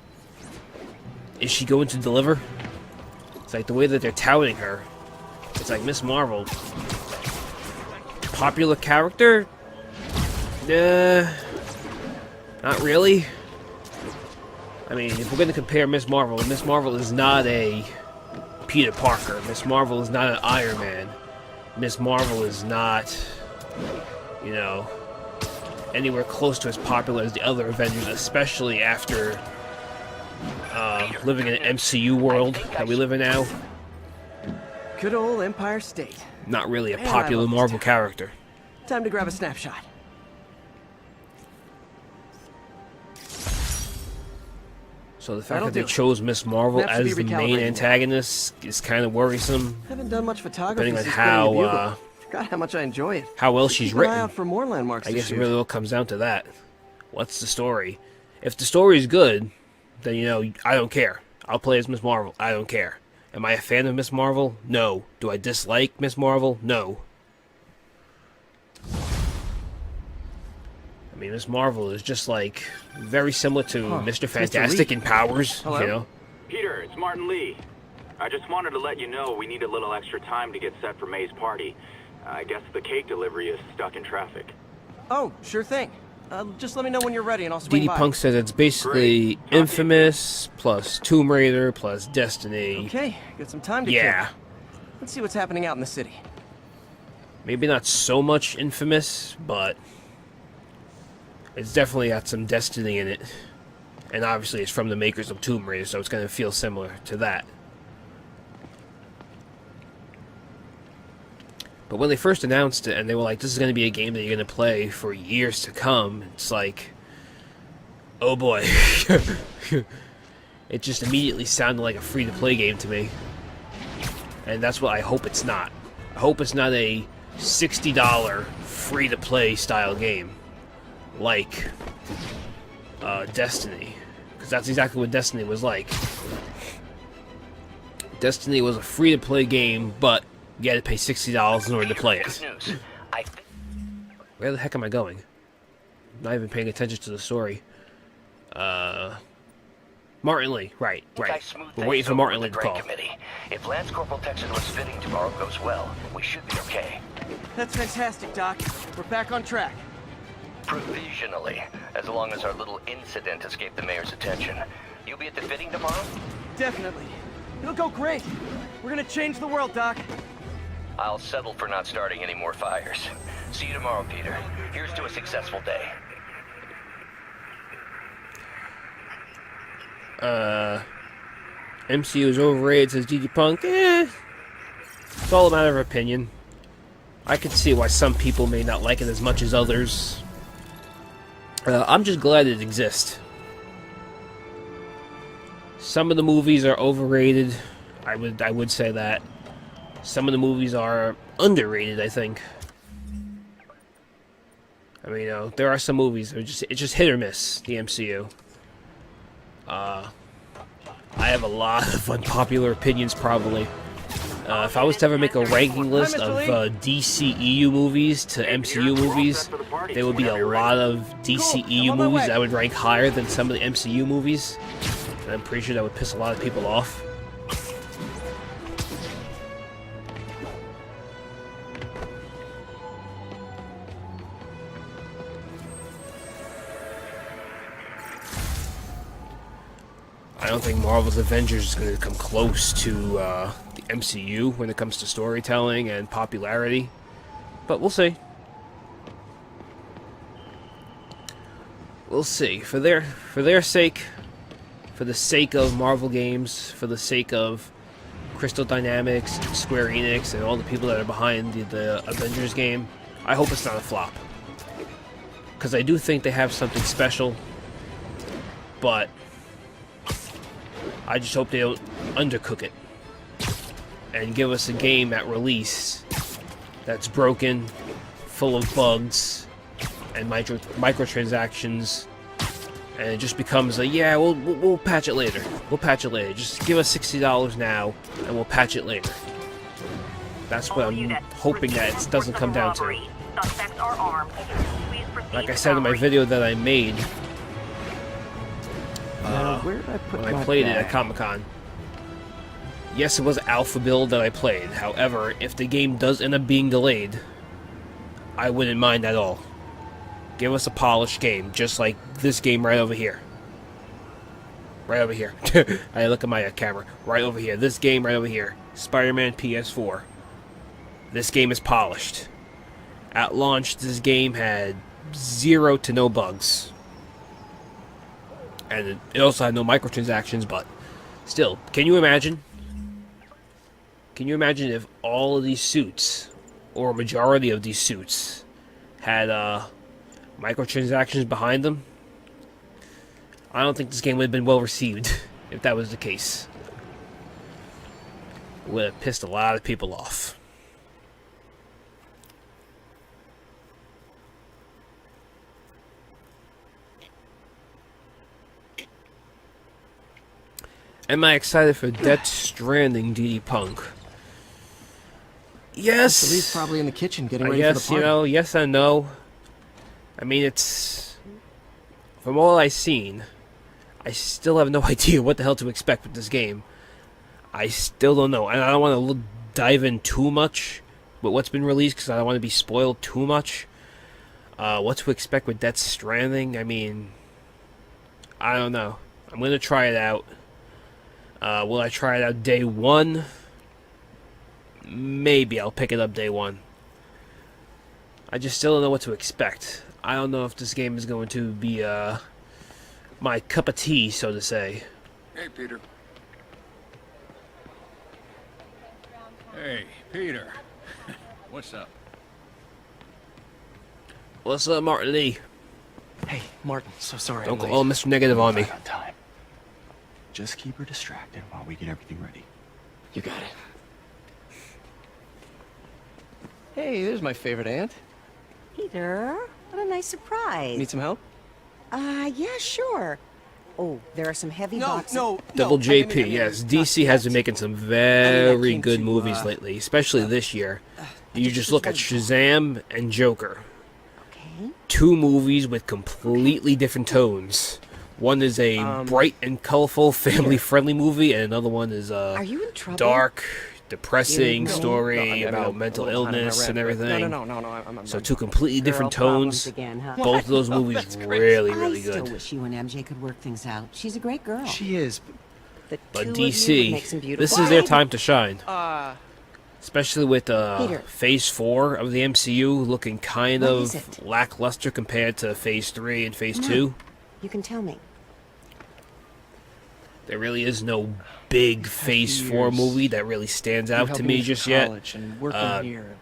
is she going to deliver? It's like the way that they're touting her. It's like Miss Marvel. Popular character? Not really. I mean, if we're going to compare Miss Marvel is not a Peter Parker. Miss Marvel is not an Iron Man. Miss Marvel is not, you know, anywhere close to as popular as the other Avengers, especially after living in an MCU world that we live in now. Good old Empire State. Not really a popular Marvel character. Time to grab a snapshot. So the fact that they chose Miss Marvel as the main antagonist is kind of worrisome. Haven't done much photography depending on how forgot how much I enjoy it. How well she's written. Keep an eye out for more landmarks I to guess it shoot. really all comes down to that. What's the story? If the story is good, then, you know, I don't care. I'll play as Miss Marvel. I don't care. Am I a fan of Miss Marvel? No. Do I dislike Miss Marvel? No. I mean, Miss Marvel is just like very similar to Mr. Fantastic in powers, you know. Peter, it's Martin Lee. I just wanted to let you know we need a little extra time to get set for May's party. I guess the cake delivery is stuck in traffic. Oh, sure thing. Just let me know when you're ready and I'll swing DD by. Punk says it's basically Infamous plus Tomb Raider plus Destiny. Okay, got some time to kill. Let's see what's happening out in the city. Maybe not so much Infamous, but it's definitely got some Destiny in it. And obviously it's from the makers of Tomb Raider, so it's going to feel similar to that. But when they first announced it, and they were like, this is going to be a game that you're going to play for years to come, it's like, oh boy. It just immediately sounded like a free-to-play game to me. And that's what I hope it's not. I hope it's not a $60 free-to-play style game. Like Destiny. Because that's exactly what Destiny was like. Destiny was a free-to-play game, but you had to pay $60 in order to play it. Where the heck am I going? I'm not even paying attention to the story. Martin Lee, right. We're waiting for Martin Lee to call. If Lance Corporal Texidor's fitting tomorrow goes well, we should be okay. That's fantastic, Doc. We're back on track. Provisionally, as long as our little incident escaped the mayor's attention. You'll be at the fitting tomorrow? Definitely. It'll go great. We're gonna change the world, Doc. I'll settle for not starting any more fires. See you tomorrow, Peter. Here's to a successful day. MCU is overrated, says DD Punk. It's all a matter of opinion. I could see why some people may not like it as much as others. I'm just glad it exists. Some of the movies are overrated. I would say that. Some of the movies are underrated, I think. I mean, you know, there are some movies that are it's just hit or miss, the MCU. I have a lot of unpopular opinions, probably. If I was to ever make a ranking list of DCEU movies to MCU movies, there would be a lot of DCEU movies that I would rank higher than some of the MCU movies. And I'm pretty sure that would piss a lot of people off. I don't think Marvel's Avengers is going to come close to the MCU when it comes to storytelling and popularity. But we'll see. We'll see. For their sake, for the sake of Marvel games, for the sake of Crystal Dynamics, Square Enix, and all the people that are behind the Avengers game, I hope it's not a flop. Because I do think they have something special, but I just hope they don't undercook it and give us a game at release that's broken, full of bugs, and microtransactions, and it just becomes a, yeah, we'll patch it later. We'll patch it later. Just give us $60 now, and we'll patch it later. That's what I'm hoping that it doesn't come down to. Like I said in my video that I made when I played it at Comic-Con. Yes, it was alpha build that I played. However, if the game does end up being delayed, I wouldn't mind at all. Give us a polished game, just like this game right over here. Right over here. I look at my camera. Right over here. This game right over here. Spider-Man PS4. This game is polished. At launch, this game had 0 to no bugs. And it also had no microtransactions, but still, can you imagine? Can you imagine if all of these suits, or a majority of these suits, had microtransactions behind them? I don't think this game would have been well received if that was the case. It would have pissed a lot of people off. Am I excited for Death Stranding, DD Punk? Yes! Lee's probably in the kitchen getting ready for the party. You know, yes and no. I mean, it's... From all I've seen, I still have no idea what the hell to expect with this game. I still don't know. And I don't want to dive in too much with what's been released, because I don't want to be spoiled too much. What to expect with Death Stranding? I mean, I don't know. I'm going to try it out. Will I try it out day one? Maybe I'll pick it up day one. I just still don't know what to expect. I don't know if this game is going to be my cup of tea, so to say. Hey, Peter. Hey, Peter. What's up? What's up, Martin Lee? Hey, Martin, so sorry. Don't go all Mr. Negative on me. On time. Just keep her distracted while we get everything ready. You got it. Hey, there's my favorite aunt. Peter, what a nice surprise. Need some help? Yeah, sure. Oh, there are some heavy boxes. Double JP, yes. DC has been making some very good movies lately, especially this year. You just look at Shazam and Joker. Okay. 2 movies with completely different tones. One is a bright and colorful, family-friendly movie, and another one is Are you in trouble? dark, depressing story about mental illness and everything. No. So 2 completely different tones. Again, huh? Both of those movies really, really I still good. wish you and MJ could work things out. She's a great girl. She is. The But two of you would make some DC, beautiful this is their time to shine. Uh, Especially with Peter. Phase 4 of the MCU looking kind What is of it? lackluster compared to Phase 3 and Phase No. 2. You can tell me. There really is no big Phase 4 movie that really stands out to me just yet.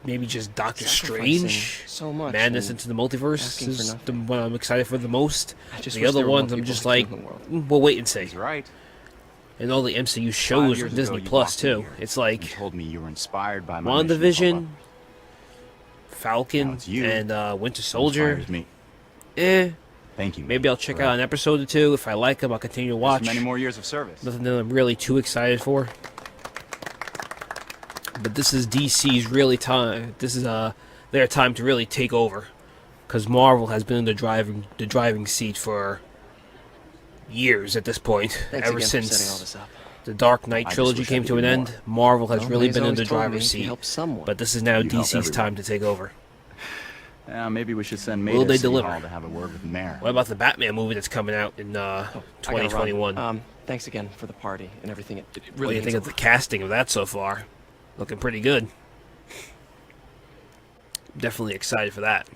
Maybe just Doctor Strange. So much Madness and into the Multiverse asking is for the one I'm excited for the most. just The wish other there were more ones I'm people just like like, you in the world. we'll wait and see. He's right. And all the MCU shows on years Disney ago, you Plus walked in too. here It's You like told me you were inspired by my mission to WandaVision, help Falcon, Now it's you and Winter others. Soldier. Inspires me. Thank you. Maybe I'll check out an episode or 2. If I like them, I'll continue to watch. Many more years of service. Nothing that I'm really too excited for. But this is DC's really time. This is their time to really take over, because Marvel has been in the driving seat for years at this point. Thanks Ever again for since setting all this up. the Dark Knight I just trilogy wish I came could to do an more. end, Marvel has Well, really May's been in always the told me driver's if you seat. help someone. But this is now You help DC's everyone. time to take over. Maybe we should send Will Maida they to City deliver? Hall to have a word with the mayor. What about the Batman movie that's coming out in 2021? Thanks again for the party and everything. It really What do you think of the casting of that so far? Looking pretty good. Definitely excited for that.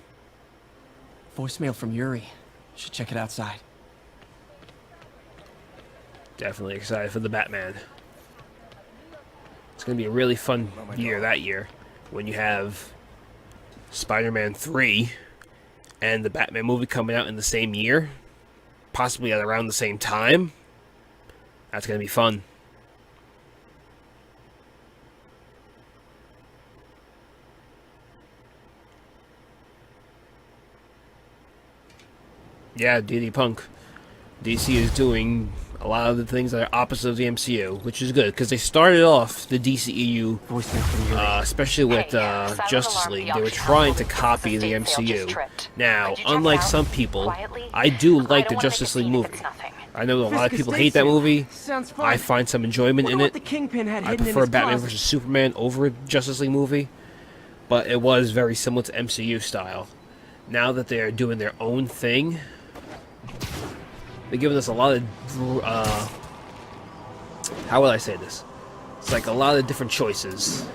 Voicemail from Yuri. Should check it outside. Definitely excited for the Batman. It's going to be a really fun year that year when you have Spider-Man 3 and the Batman movie coming out in the same year, possibly at around the same time. That's going to be fun. Yeah, DD Punk. DC is doing a lot of the things that are opposite of the MCU, which is good, because they started off the DCEU, especially with Justice League, they were trying to copy the MCU. Now, unlike some people, I do like the Justice League movie. I know a lot of people hate that movie. I find some enjoyment in it. I prefer Batman vs. Superman over Justice League movie, but it was very similar to MCU style. Now that they're doing their own thing, they're giving us a lot of, how will I say this? It's like a lot of different choices.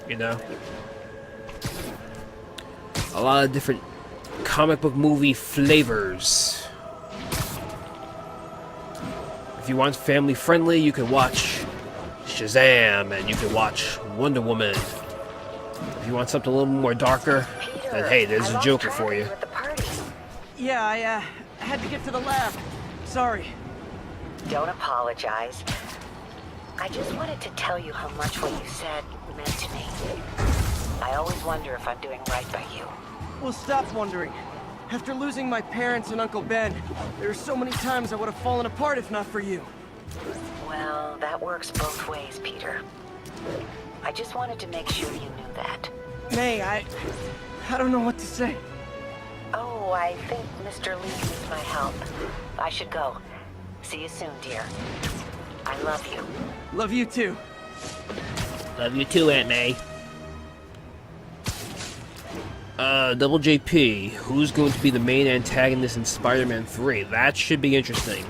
You know? A lot of different comic book movie flavors. If you want family friendly, you can watch Shazam, and you can watch Wonder Woman. If you want something a little more darker, then hey, there's a Joker for you. Yeah, I had to get to the lab. Sorry. Don't apologize. I just wanted to tell you how much what you said meant to me. I always wonder if I'm doing right by you. Well, stop wondering. After losing my parents and Uncle Ben, there are so many times I would have fallen apart if not for you. Well, that works both ways, Peter. I just wanted to make sure you knew that. May, I don't know what to say. Oh, I think Mr. Lee needs my help. I should go. See you soon, dear. I love you. Love you too. Love you too, Aunt May. Double JP, who's going to be the main antagonist in Spider-Man 3? That should be interesting.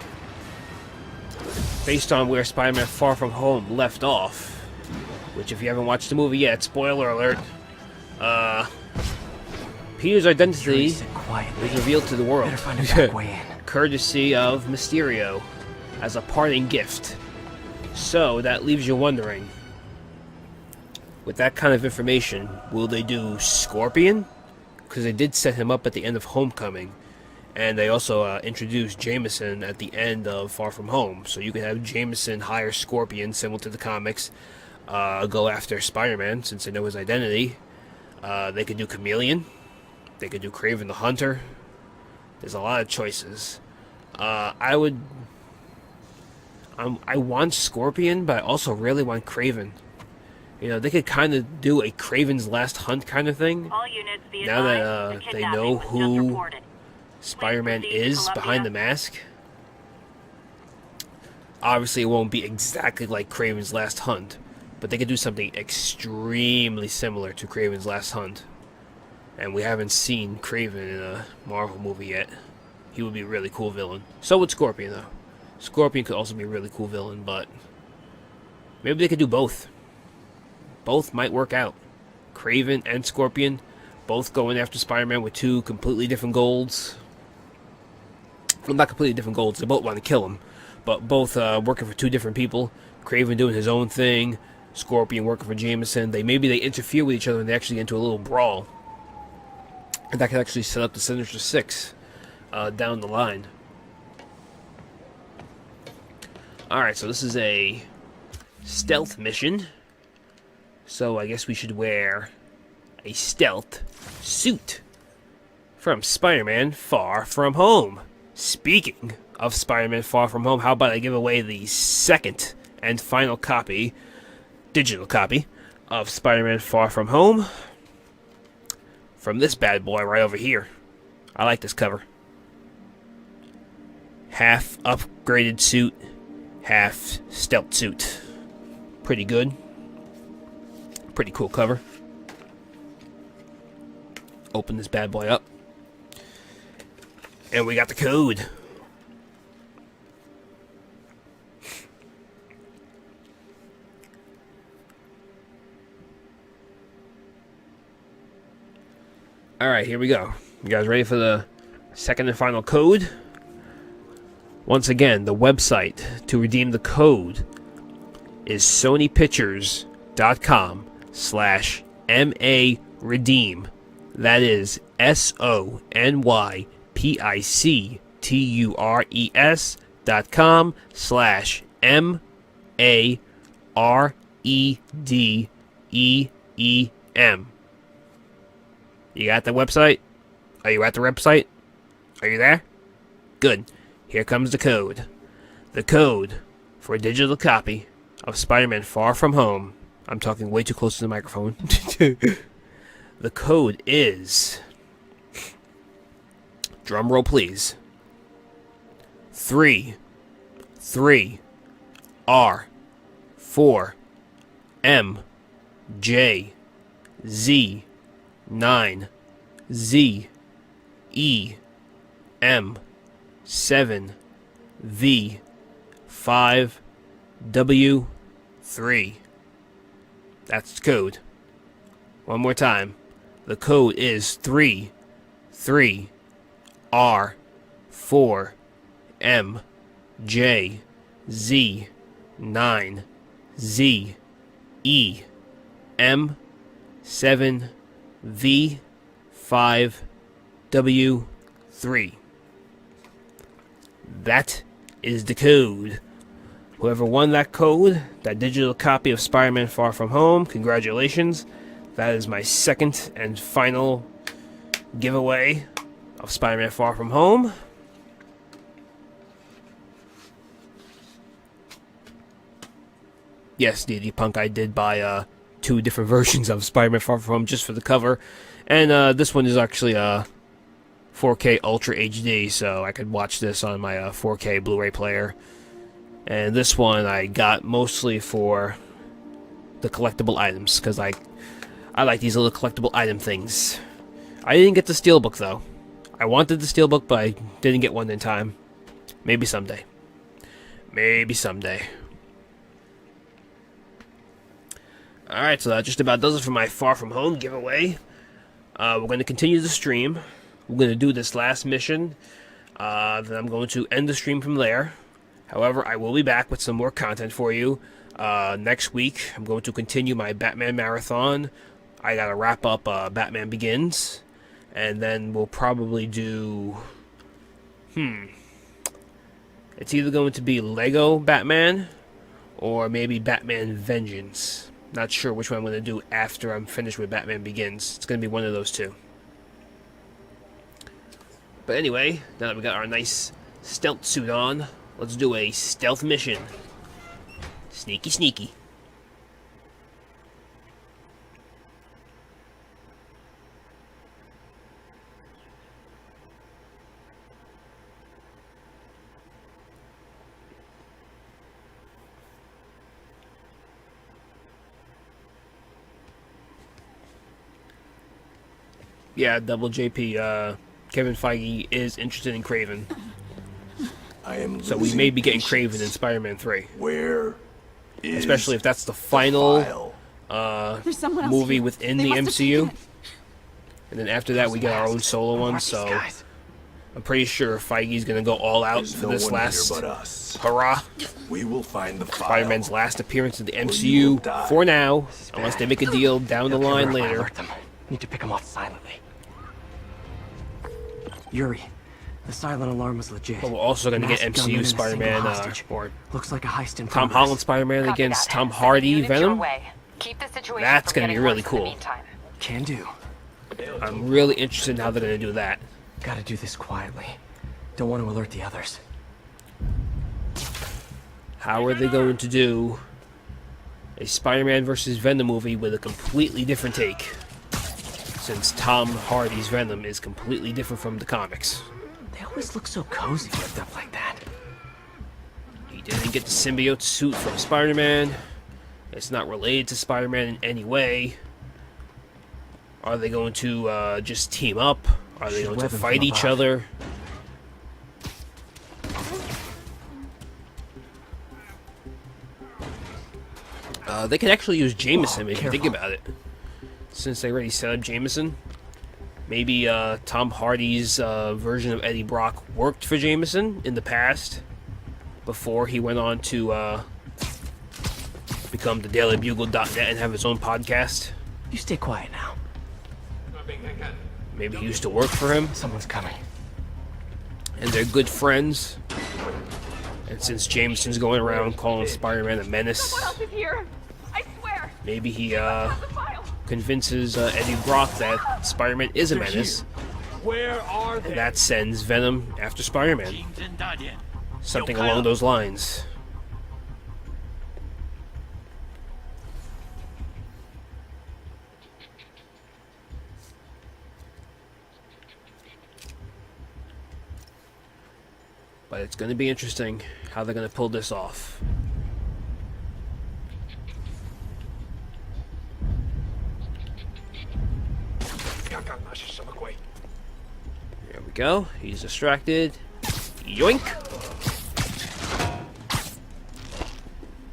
Based on where Spider-Man Far From Home left off, which if you haven't watched the movie yet, spoiler alert, Peter's identity is revealed to the world, courtesy of Mysterio, as a parting gift. So that leaves you wondering, with that kind of information, will they do Scorpion? Because they did set him up at the end of Homecoming, and they also introduced Jameson at the end of Far From Home. So you could have Jameson hire Scorpion, similar to the comics, go after Spider-Man, since they know his identity. They could do Chameleon. They could do Kraven the Hunter. There's a lot of choices. I want Scorpion, but I also really want Kraven. You know, they could kind of do a Kraven's Last Hunt kind of thing. Now that they know who Spider-Man is behind the mask. Obviously, it won't be exactly like Kraven's Last Hunt, but they could do something extremely similar to Kraven's Last Hunt. And we haven't seen Kraven in a Marvel movie yet. He would be a really cool villain. So would Scorpion, though. Scorpion could also be a really cool villain, but maybe they could do both. Both might work out. Kraven and Scorpion, both going after Spider-Man with two completely different goals. Well, not completely different goals. They both want to kill him, but both working for two different people. Kraven doing his own thing. Scorpion working for Jameson. Maybe they interfere with each other and they actually get into a little brawl. And that could actually set up the Sinister Six down the line. Alright, so this is a stealth mission. So I guess we should wear a stealth suit from Spider-Man Far From Home. Speaking of Spider-Man Far From Home, how about I give away the second and final copy, digital copy, of Spider-Man Far From Home from this bad boy right over here. I like this cover. Half upgraded suit, half stealth suit. Pretty good. Pretty cool cover. Open this bad boy up. And we got the code. Alright, here we go. You guys ready for the second and final code? Once again, the website to redeem the code is sonypictures.com/MARedeem. That is SonyPictures.com/MAREDEEM. You got the website? Are you at the website? Are you there? Good. Here comes the code. The code for a digital copy of Spider-Man Far From Home. I'm talking way too close to the microphone. The code is... drum roll, please. 3 R 4 M J Z 9 Z E M 7 V 5 W 3. That's the code. One more time. The code is 3 R 4 M J Z 9 Z E M 7 V 5 W 3. That is the code. Whoever won that code, that digital copy of Spider-Man Far From Home, congratulations. That is my second and final giveaway of Spider-Man Far From Home. Yes, DD Punk, I did buy 2 different versions of Spider-Man Far From Home just for the cover. And this one is actually 4K Ultra HD, so I could watch this on my 4K Blu-ray player. And this one I got mostly for the collectible items, because I like these little collectible item things. I didn't get the Steelbook, though. I wanted the Steelbook, but I didn't get one in time. Maybe someday. Maybe someday. Alright, so that just about does it for my Far From Home giveaway. We're going to continue the stream. We're going to do this last mission. Then I'm going to end the stream from there. However, I will be back with some more content for you. Next week, I'm going to continue my Batman Marathon. I gotta wrap up Batman Begins. And then we'll probably do... It's either going to be Lego Batman or maybe Batman Vengeance. Not sure which one I'm going to do after I'm finished with Batman Begins. It's going to be one of those two. But anyway, now that we got our nice stealth suit on, let's do a stealth mission. Sneaky, sneaky. Yeah, Double JP, Kevin Feige is interested in Kraven. So we may be getting Kraven in Spider-Man 3. Where is especially if that's the final movie within the MCU. And then after that we get our own solo one, so I'm pretty sure Feige's gonna go all out for this last hurrah. We will find the Spider-Man's last appearance in the MCU for now, unless they make a deal down the line later. Need to pick him off silently. Yuri, the silent alarm was legit. But we're also going to get MCU Spider-Man, or looks like a heist in Tom Holland Spider-Man against Tom Hardy Venom. That's going to be really cool. Can do. I'm really interested in how they're going to do that. Gotta do this quietly. Don't want to alert the others. How are they going to do a Spider-Man versus Venom movie with a completely different take? Since Tom Hardy's Venom is completely different from the comics. They always look so cozy with up like that. He didn't get the symbiote suit from Spider-Man. It's not related to Spider-Man in any way. Are they going to just team up? Are they going to fight each other? They could actually use Jameson if you think about it. Since they already set up Jameson, Maybe Tom Hardy's version of Eddie Brock worked for Jameson in the past, before he went on to become the DailyBugle.net and have his own podcast. You stay quiet now. Maybe he used to work for him. Someone's coming. And they're good friends. And since Jameson's going around calling Spider-Man a menace, Someone else is here. I swear. maybe he convinces Eddie Brock that Spider-Man is a menace. Where are they? And that sends Venom after Spider-Man. Something along those lines. But it's going to be interesting how they're going to pull this off. There we go. He's distracted. Yoink!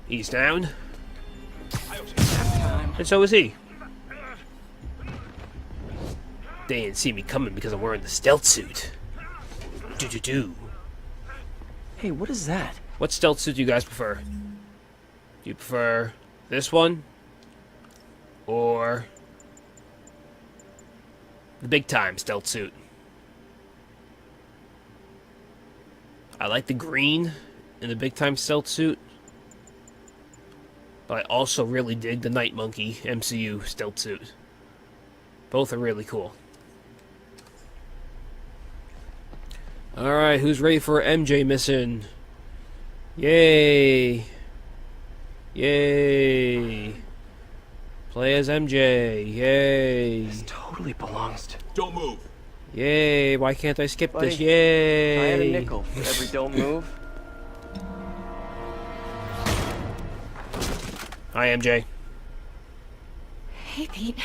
He's down. And so is he. They didn't see me coming because I'm wearing the stealth suit. Do-do-do. Hey, what is that? What stealth suit do you guys prefer? Do you prefer this one? Or the big time stealth suit? I like the green in the big time stealth suit. But I also really dig the Night Monkey MCU stealth suit. Both are really cool. Alright, who's ready for MJ mission? Yay! Yay! Play as MJ! Yay! This totally belongs to... Don't move! Yay! Why can't I skip Buddy, this? Yay! I had a nickel for every don't move. Hi, MJ. Hey, Pete.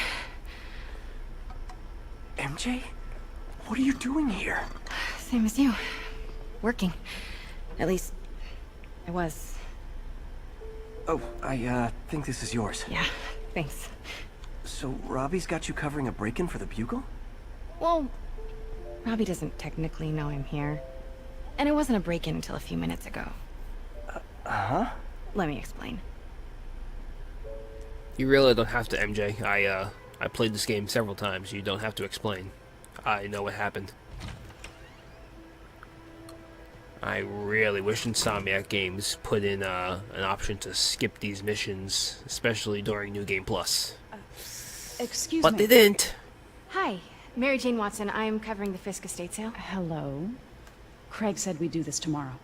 MJ? What are you doing here? Same as you. Working. At least, I was. Oh, I think this is yours. Yeah, thanks. So, Robbie's got you covering a break-in for the Bugle? Well, Robbie doesn't technically know I'm here. And it wasn't a break-in until a few minutes ago. Huh? Let me explain. You really don't have to, MJ. I played this game several times. You don't have to explain. I know what happened. I really wish Insomniac Games put in an option to skip these missions, especially during New Game Plus. Excuse me. But they didn't. Hi, Mary Jane Watson. I'm covering the Fisk estate sale. Hello. Craig said we'd do this tomorrow.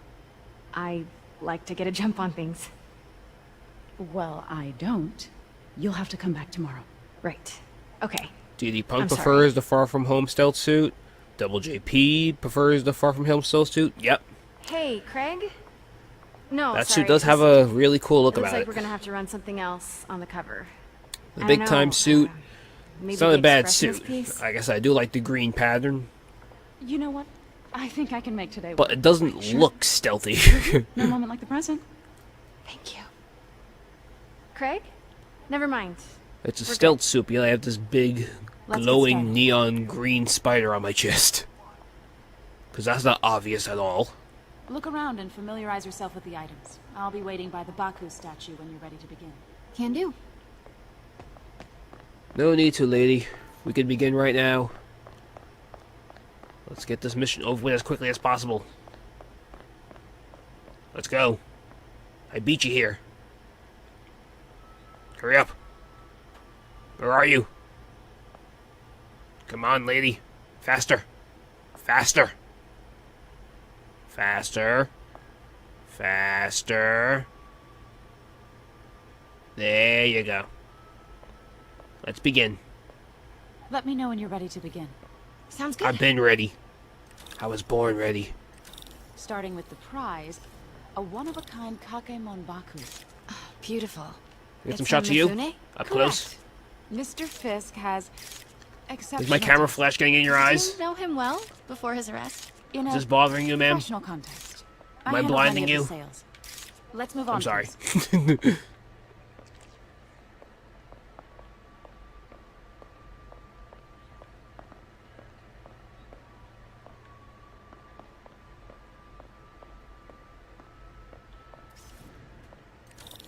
I like to get a jump on things. Well, I don't. You'll have to come back tomorrow. Right. Okay. DD Punk I'm sorry. prefers the Far From Home stealth suit. Double JP prefers the Far From Home stealth suit. Yep. Hey, Craig? No, That sorry, suit does have a really cool look looks about like it. we're gonna have to run something else on the cover. The I big don't time know, suit. maybe It's not a the bad expressionist suit. piece? I guess I do like the green pattern, You know what? I think I can make today but work. it doesn't Sure. look stealthy. No moment like the present. Thank you. Craig? Never mind. It's a We're stealth suit, but I have this big, Let's get glowing started. neon green spider on my chest. Because that's not obvious at all. Look around and familiarize yourself with the items. I'll be waiting by the Baku statue when you're ready to begin. Can do. No need to, lady. We can begin right now. Let's get this mission over with as quickly as possible. Let's go. I beat you here. Hurry up. Where are you? Come on, lady. Faster. Faster. Faster. Faster. There you go. Let's begin. Let me know when you're ready to begin. Sounds good. I've been ready. I was born ready. Starting with the prize, a one-of-a-kind Kakemon Baku. Beautiful. Get some It's shots from of you? Mifune? Up close? Mr. Fisk has exceptional Is my camera flash getting in your eyes? Did you know him well before his arrest? In Is a this bothering you, ma'am? professional context. Am I handle blinding many of you? the sales. Let's move on. I'm sorry. please.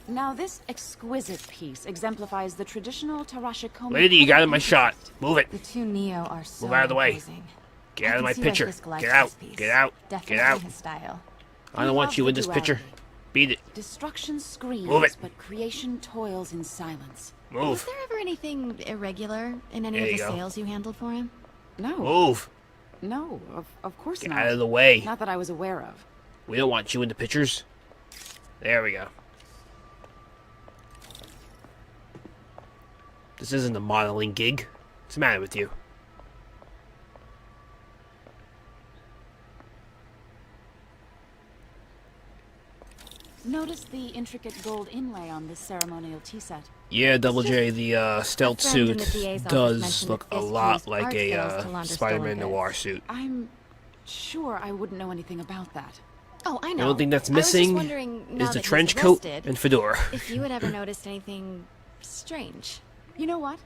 Now this exquisite piece exemplifies the traditional Tarashikomi... Lady, you got in my shot. Move it. The two Neo are so Move out of the way. imposing. Get out of I my can see why picture. Fisk likes Get out. this piece. Get out. Definitely Get out. his style. I don't want you in this picture. Beat it. Destruction screams, Move it. but creation toils in silence. Move. Was there ever anything irregular in any There of you the go. sales you handled for him? No. Move. No, of course Get not. out of the way. Not that I was aware of. We don't want you in the pictures. There we go. This isn't a modeling gig. What's the matter with you? Notice the intricate gold inlay on this ceremonial tea set. Yeah, Double J, the stealth friend in suit the DA's office does mentioned look that a Fisk lot used like art sales to a launder Spider-Man stolen Noir goods. suit. I'm sure I wouldn't know anything about that. Oh, I know. The only thing that's I was just missing wondering, now is the that he's trench coat arrested, and fedora. if you had ever noticed anything strange. You know what?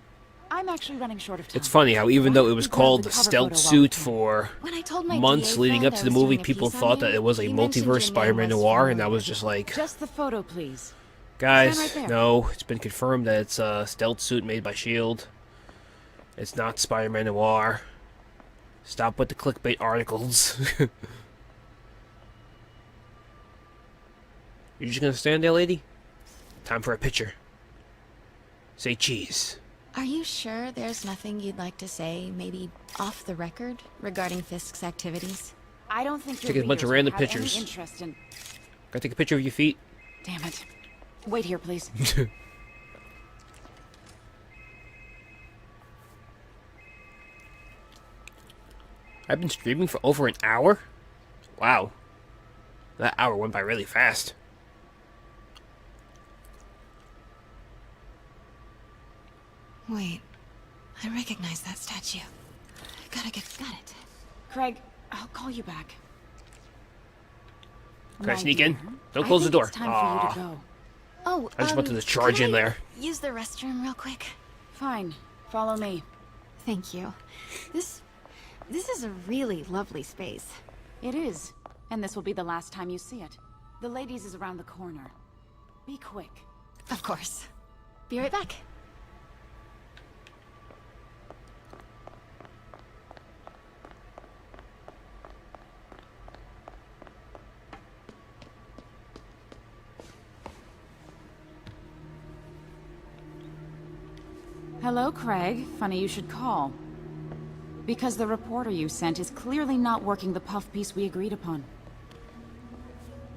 I'm actually running short of time. It's funny how even though it was Grab called the the cover stealth photo while suit we can. for When I told my months DA leading friend up I to the was movie, doing a people piece on thought you, that it was a he mentioned your multiverse name Spider-Man was Noir, and I familiar. was just like, Just the photo, please. guys, Stand right there. no, it's been confirmed that it's a stealth suit made by S.H.I.E.L.D. It's not Spider-Man Noir. Stop with the clickbait articles. You just gonna stand there, lady? Time for a picture. Say cheese. Are you sure there's nothing you'd like to say, maybe off the record, regarding Fisk's activities? I don't think Take a bunch of random pictures. Any interest in... Can I take a picture of your feet? Damn it. Wait here, please. I've been streaming for over an hour? Wow. That hour went by really fast. Wait, I recognize that statue. Got it. Craig, I'll call you back. Can I My sneak dear, in? Don't I close the think door. It's time for you Aw. to go. Oh, I just wanted to charge could in I there. Use the restroom real quick. Fine. Follow me. Thank you. This is a really lovely space. It is. And this will be the last time you see it. The ladies is around the corner. Be quick. Of course. Be right back. Hello, Craig. Funny you should call. Because the reporter you sent is clearly not working the puff piece we agreed upon.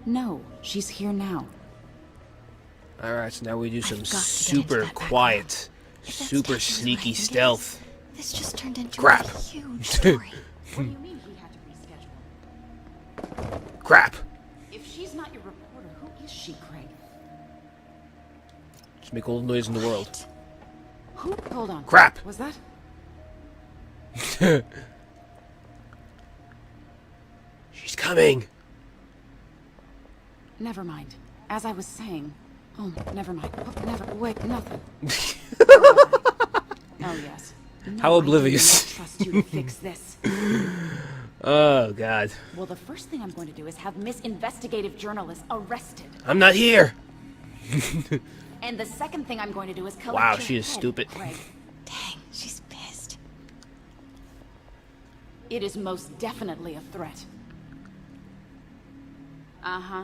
No, she's here now. Alright, so now we do some got to get into super that quiet, If that super statue is what I sneaky think it stealth. is, This just turned into Crap. a huge story. What do you mean he had to reschedule? Crap. If she's not your reporter, who is she, Craig? Just make all the noise in the world. Who? Hold on. Crap. Was that? She's coming. Never mind. As I was saying... Oh, never mind. Oh, never... Wait, nothing. Oh, yes. No, How I oblivious. do not trust you to fix this. Oh, God. Well, the first thing I'm going to do is have Miss Investigative Journalist arrested. I'm not here. And the second thing I'm going to do is collect Wow, your she is head, stupid. Craig. Dang, she's pissed. It is most definitely a threat. Uh-huh.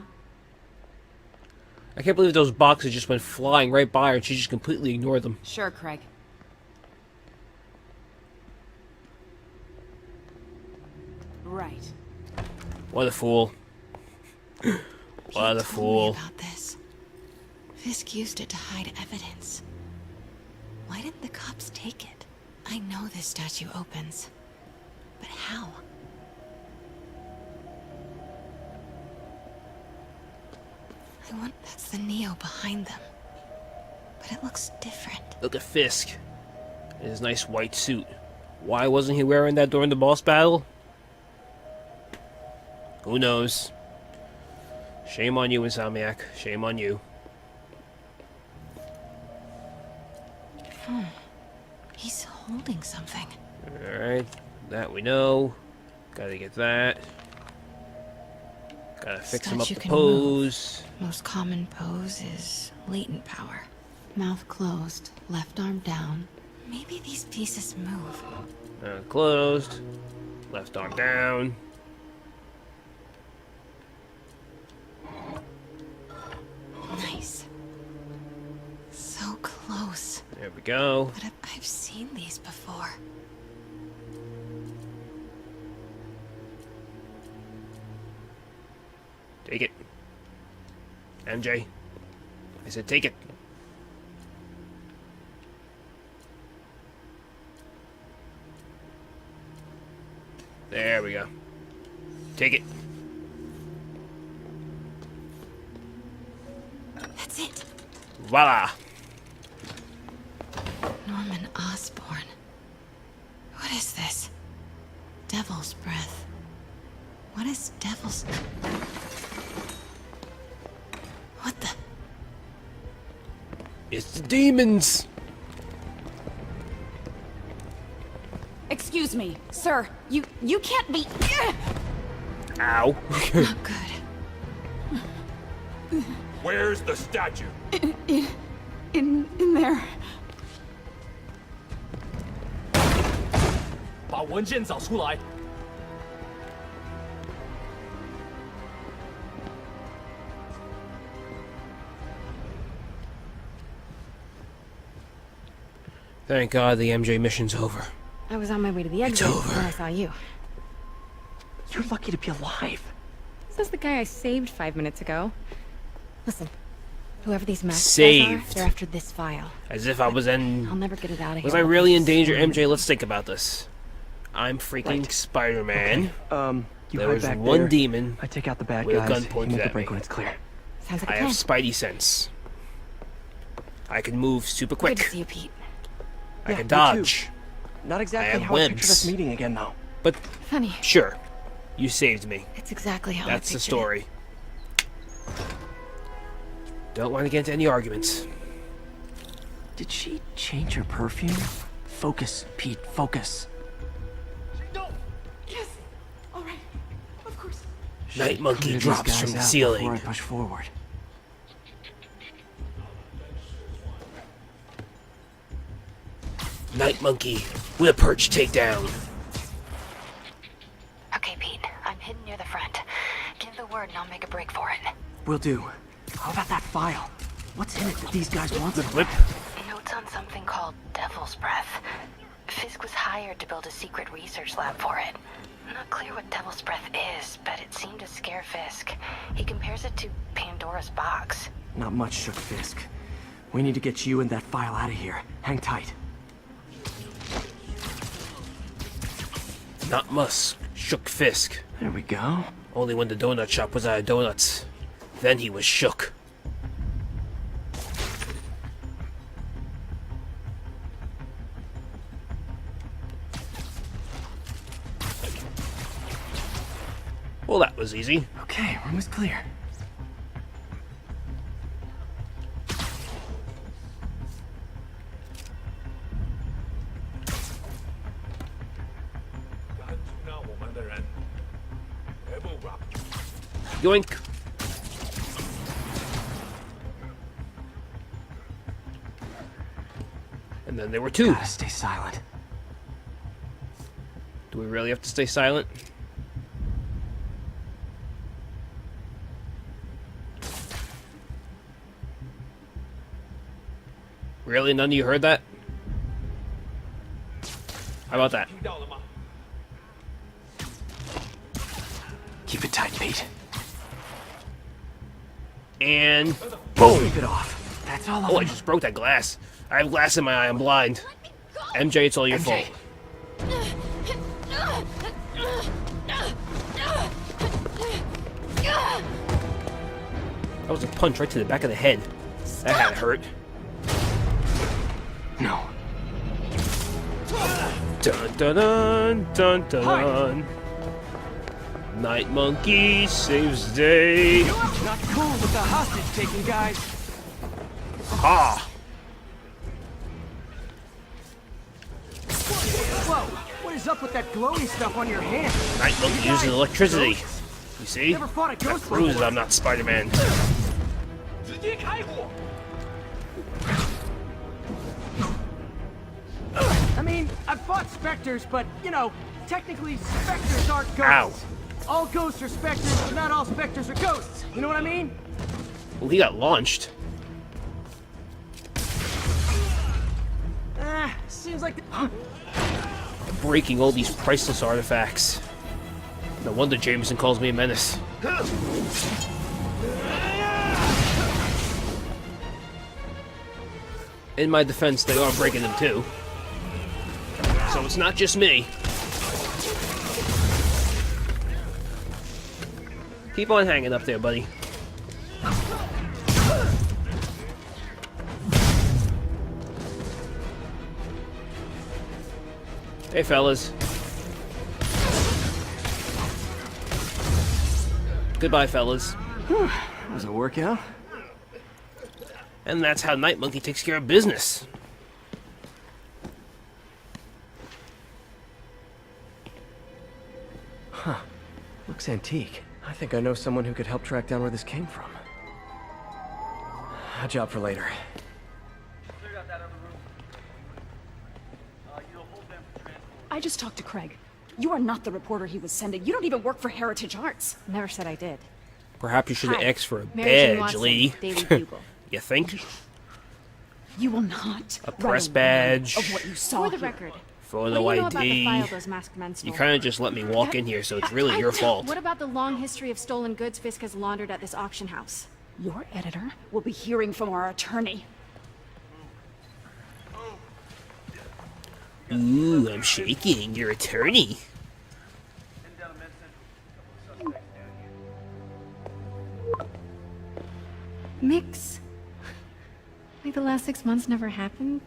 I can't believe those boxes just went flying right by her and she just completely ignored them. Sure, Craig. Right. What a fool. What a fool. About this. Fisk used it to hide evidence. Why didn't the cops take it? I know this statue opens. But how? I want... That's the Neo behind them. But it looks different. Look at Fisk in his nice white suit. Why wasn't he wearing that during the boss battle? Who knows? Shame on you, Insomniac. Shame on you. He's holding something. Alright, that we know. Gotta get that. Gotta fix him up Statue the can pose. move. Most common pose is latent power. Mouth closed, left arm down. Maybe these pieces move. Closed. Left arm down. Nice. So close. There we go. But I've seen these before. Take it. MJ. I said take it. There we go. Take it. That's it. Voila. Norman Osborn. What is this? Devil's breath. What is devil's... What the... It's the demons. Excuse me, sir. You can't be... Ow. Not good. Where's the statue? In there. 把文件找出来。 Thank God the MJ mission's over. I was on my way to the exit when I saw you. You're lucky to be alive. This is the guy I saved 5 minutes ago. Listen, whoever these masks guys Saved. are, they're after this file. As if I was in... I'll never get it out of here. Was I really in danger, MJ? Let's think about this. I'm freaking Spider-Man. Okay. You there hide was back one there. demon. I take out the bad with guys. a gun You pointed make the at me. break when it's clear. Sounds like a I plan. have Spidey sense. I can move super quick. Good to see you, Pete. I Yeah, can me dodge. too. Not exactly I have how I pictured webs. us meeting again, though. But Funny. sure, you saved me. It's exactly how That's I the pictured story. Don't want to get into any arguments. Did she change her perfume? Focus, Pete, focus. No. Yes. All right. Of course. Night Monkey Clear these drops guys from the out ceiling. Before I push forward. Night Monkey with a perch takedown. Okay, Pete. I'm hidden near the front. Give the word and I'll make a break for it. Will do. How about that file? What's in it that these guys want? The flip. Notes on something called Devil's Breath. Fisk was hired to build a secret research lab for it. Not clear what Devil's Breath is, but it seemed to scare Fisk. He compares it to Pandora's box. Not much, Shook Fisk. We need to get you and that file out of here. Hang tight. Not Musk. Shook Fisk. There we go. Only when the donut shop was out of donuts. Then he was shook. Well, that was easy. Okay, room is clear. Yoink. And then there were two. Gotta stay silent. Do we really have to stay silent? Really? None of you heard that? How about that? Keep it tight, Pete. And boom! Keep it off. That's all. Oh, I just broke that glass. I have glass in my eye. I'm blind. MJ, it's all your fault. That was a punch right to the back of the head. That had to hurt. No. Dun dun dun dun dun. Night Monkey saves the day. Not cool with the hostage taking, guys. Ha! Whoa! What is up with that glowy stuff on your hand? Night Monkey uses electricity. You see? Never fought a That ghost proves before. I'm not Spider-Man. I mean, I've fought specters, but, you know, technically specters aren't ghosts. Ow. All ghosts are specters, but not all specters are ghosts. You know what I mean? Well, he got launched. Seems like... Breaking all these priceless artifacts. No wonder Jameson calls me a menace. In my defense, they are breaking them too. So it's not just me. Keep on hanging up there, buddy. Hey, fellas. Goodbye, fellas. Was it a workout? And that's how Night Monkey takes care of business. Huh. Looks antique. I think I know someone who could help track down where this came from. A job for later. I just talked to Craig. You are not the reporter he was sending. You don't even work for Heritage Arts. Never said I did. Perhaps you should have Hi. asked for a Mary Jane badge, Watson, Lee. Daily Bugle. You think? You will not. A press write badge. Of what you saw For the here. record. Photo what do you know about the ID. file those masked men stole? You kind of just let me walk in here, so it's really your fault. What about the long history of stolen goods Fisk has laundered at this auction house? Your editor will be hearing from our attorney. Ooh, I'm shaking. Your attorney. Mix? Like the last 6 months never happened?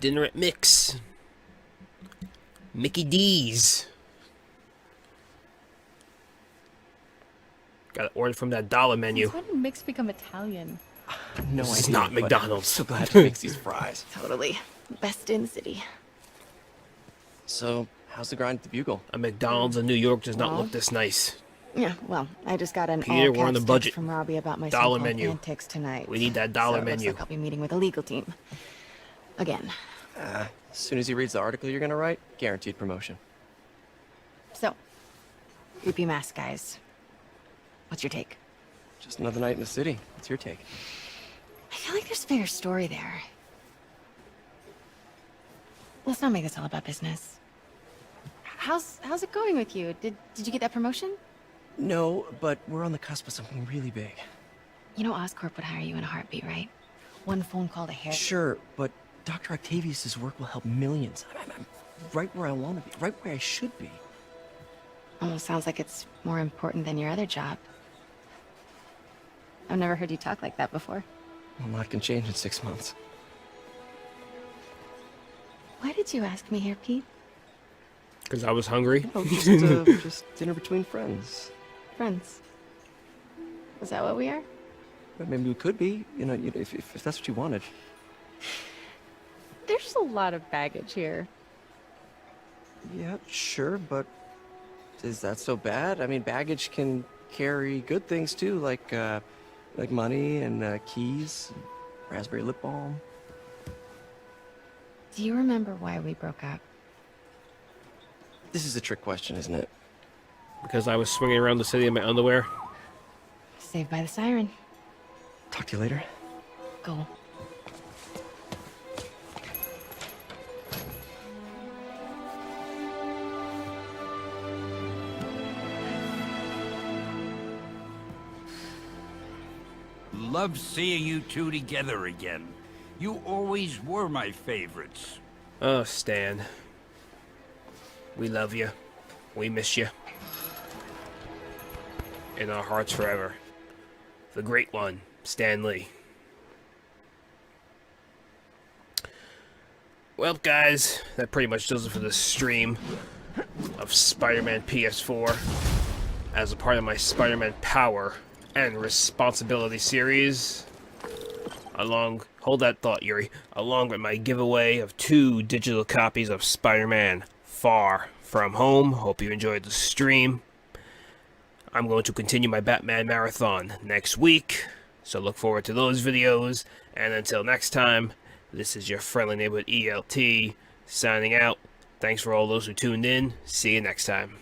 Dinner at Mick's. Mickey D's. Got to order from that dollar menu. When did Mix become Italian? No This idea. is not but McDonald's. So glad to mix these fries. Totally. Best in the city. So, how's the grind at the Bugle? A McDonald's in New York does not Well. look this nice. Yeah, well, I just got an Peter, we're on all-caps the text budget. from Robbie about my Dollar so-called menu. antics tonight. We need that dollar so it looks menu. like I'll be meeting with a legal team. Again. As soon as he reads the article you're gonna write, guaranteed promotion. So, creepy mask guys. What's your take? Just another night in the city. What's your take? I feel like there's a bigger story there. Let's not make this all about business. How's it going with you? Did you get that promotion? No, but we're on the cusp of something really big. You know Oscorp would hire you in a heartbeat, right? One phone call to hair. Sure, but Dr. Octavius' work will help millions. I'm right where I want to be, right where I should be. Almost sounds like it's more important than your other job. I've never heard you talk like that before. A lot can change in 6 months. Why did you ask me here, Pete? Because I was hungry. Oh, just dinner between friends. Friends. Is that what we are? But maybe we could be, if that's what you wanted. There's a lot of baggage here. Yeah, sure, but is that so bad? I mean, baggage can carry good things too, like money and keys, and raspberry lip balm. Do you remember why we broke up? This is a trick question, isn't it? Because I was swinging around the city in my underwear. Saved by the siren. Talk to you later. Go. Love seeing you two together again. You always were my favorites. Oh, Stan. We love you. We miss you. In our hearts forever. The great one, Stan Lee. Well, guys, that pretty much does it for the stream of Spider-Man PS4 as a part of my Spider-Man Power and Responsibility series. Hold that thought, Yuri. Along with my giveaway of 2 digital copies of Spider-Man Far From Home. Hope you enjoyed the stream. I'm going to continue my Batman Marathon next week, so look forward to those videos. And until next time, this is your friendly neighborhood ELT signing out. Thanks for all those who tuned in. See you next time.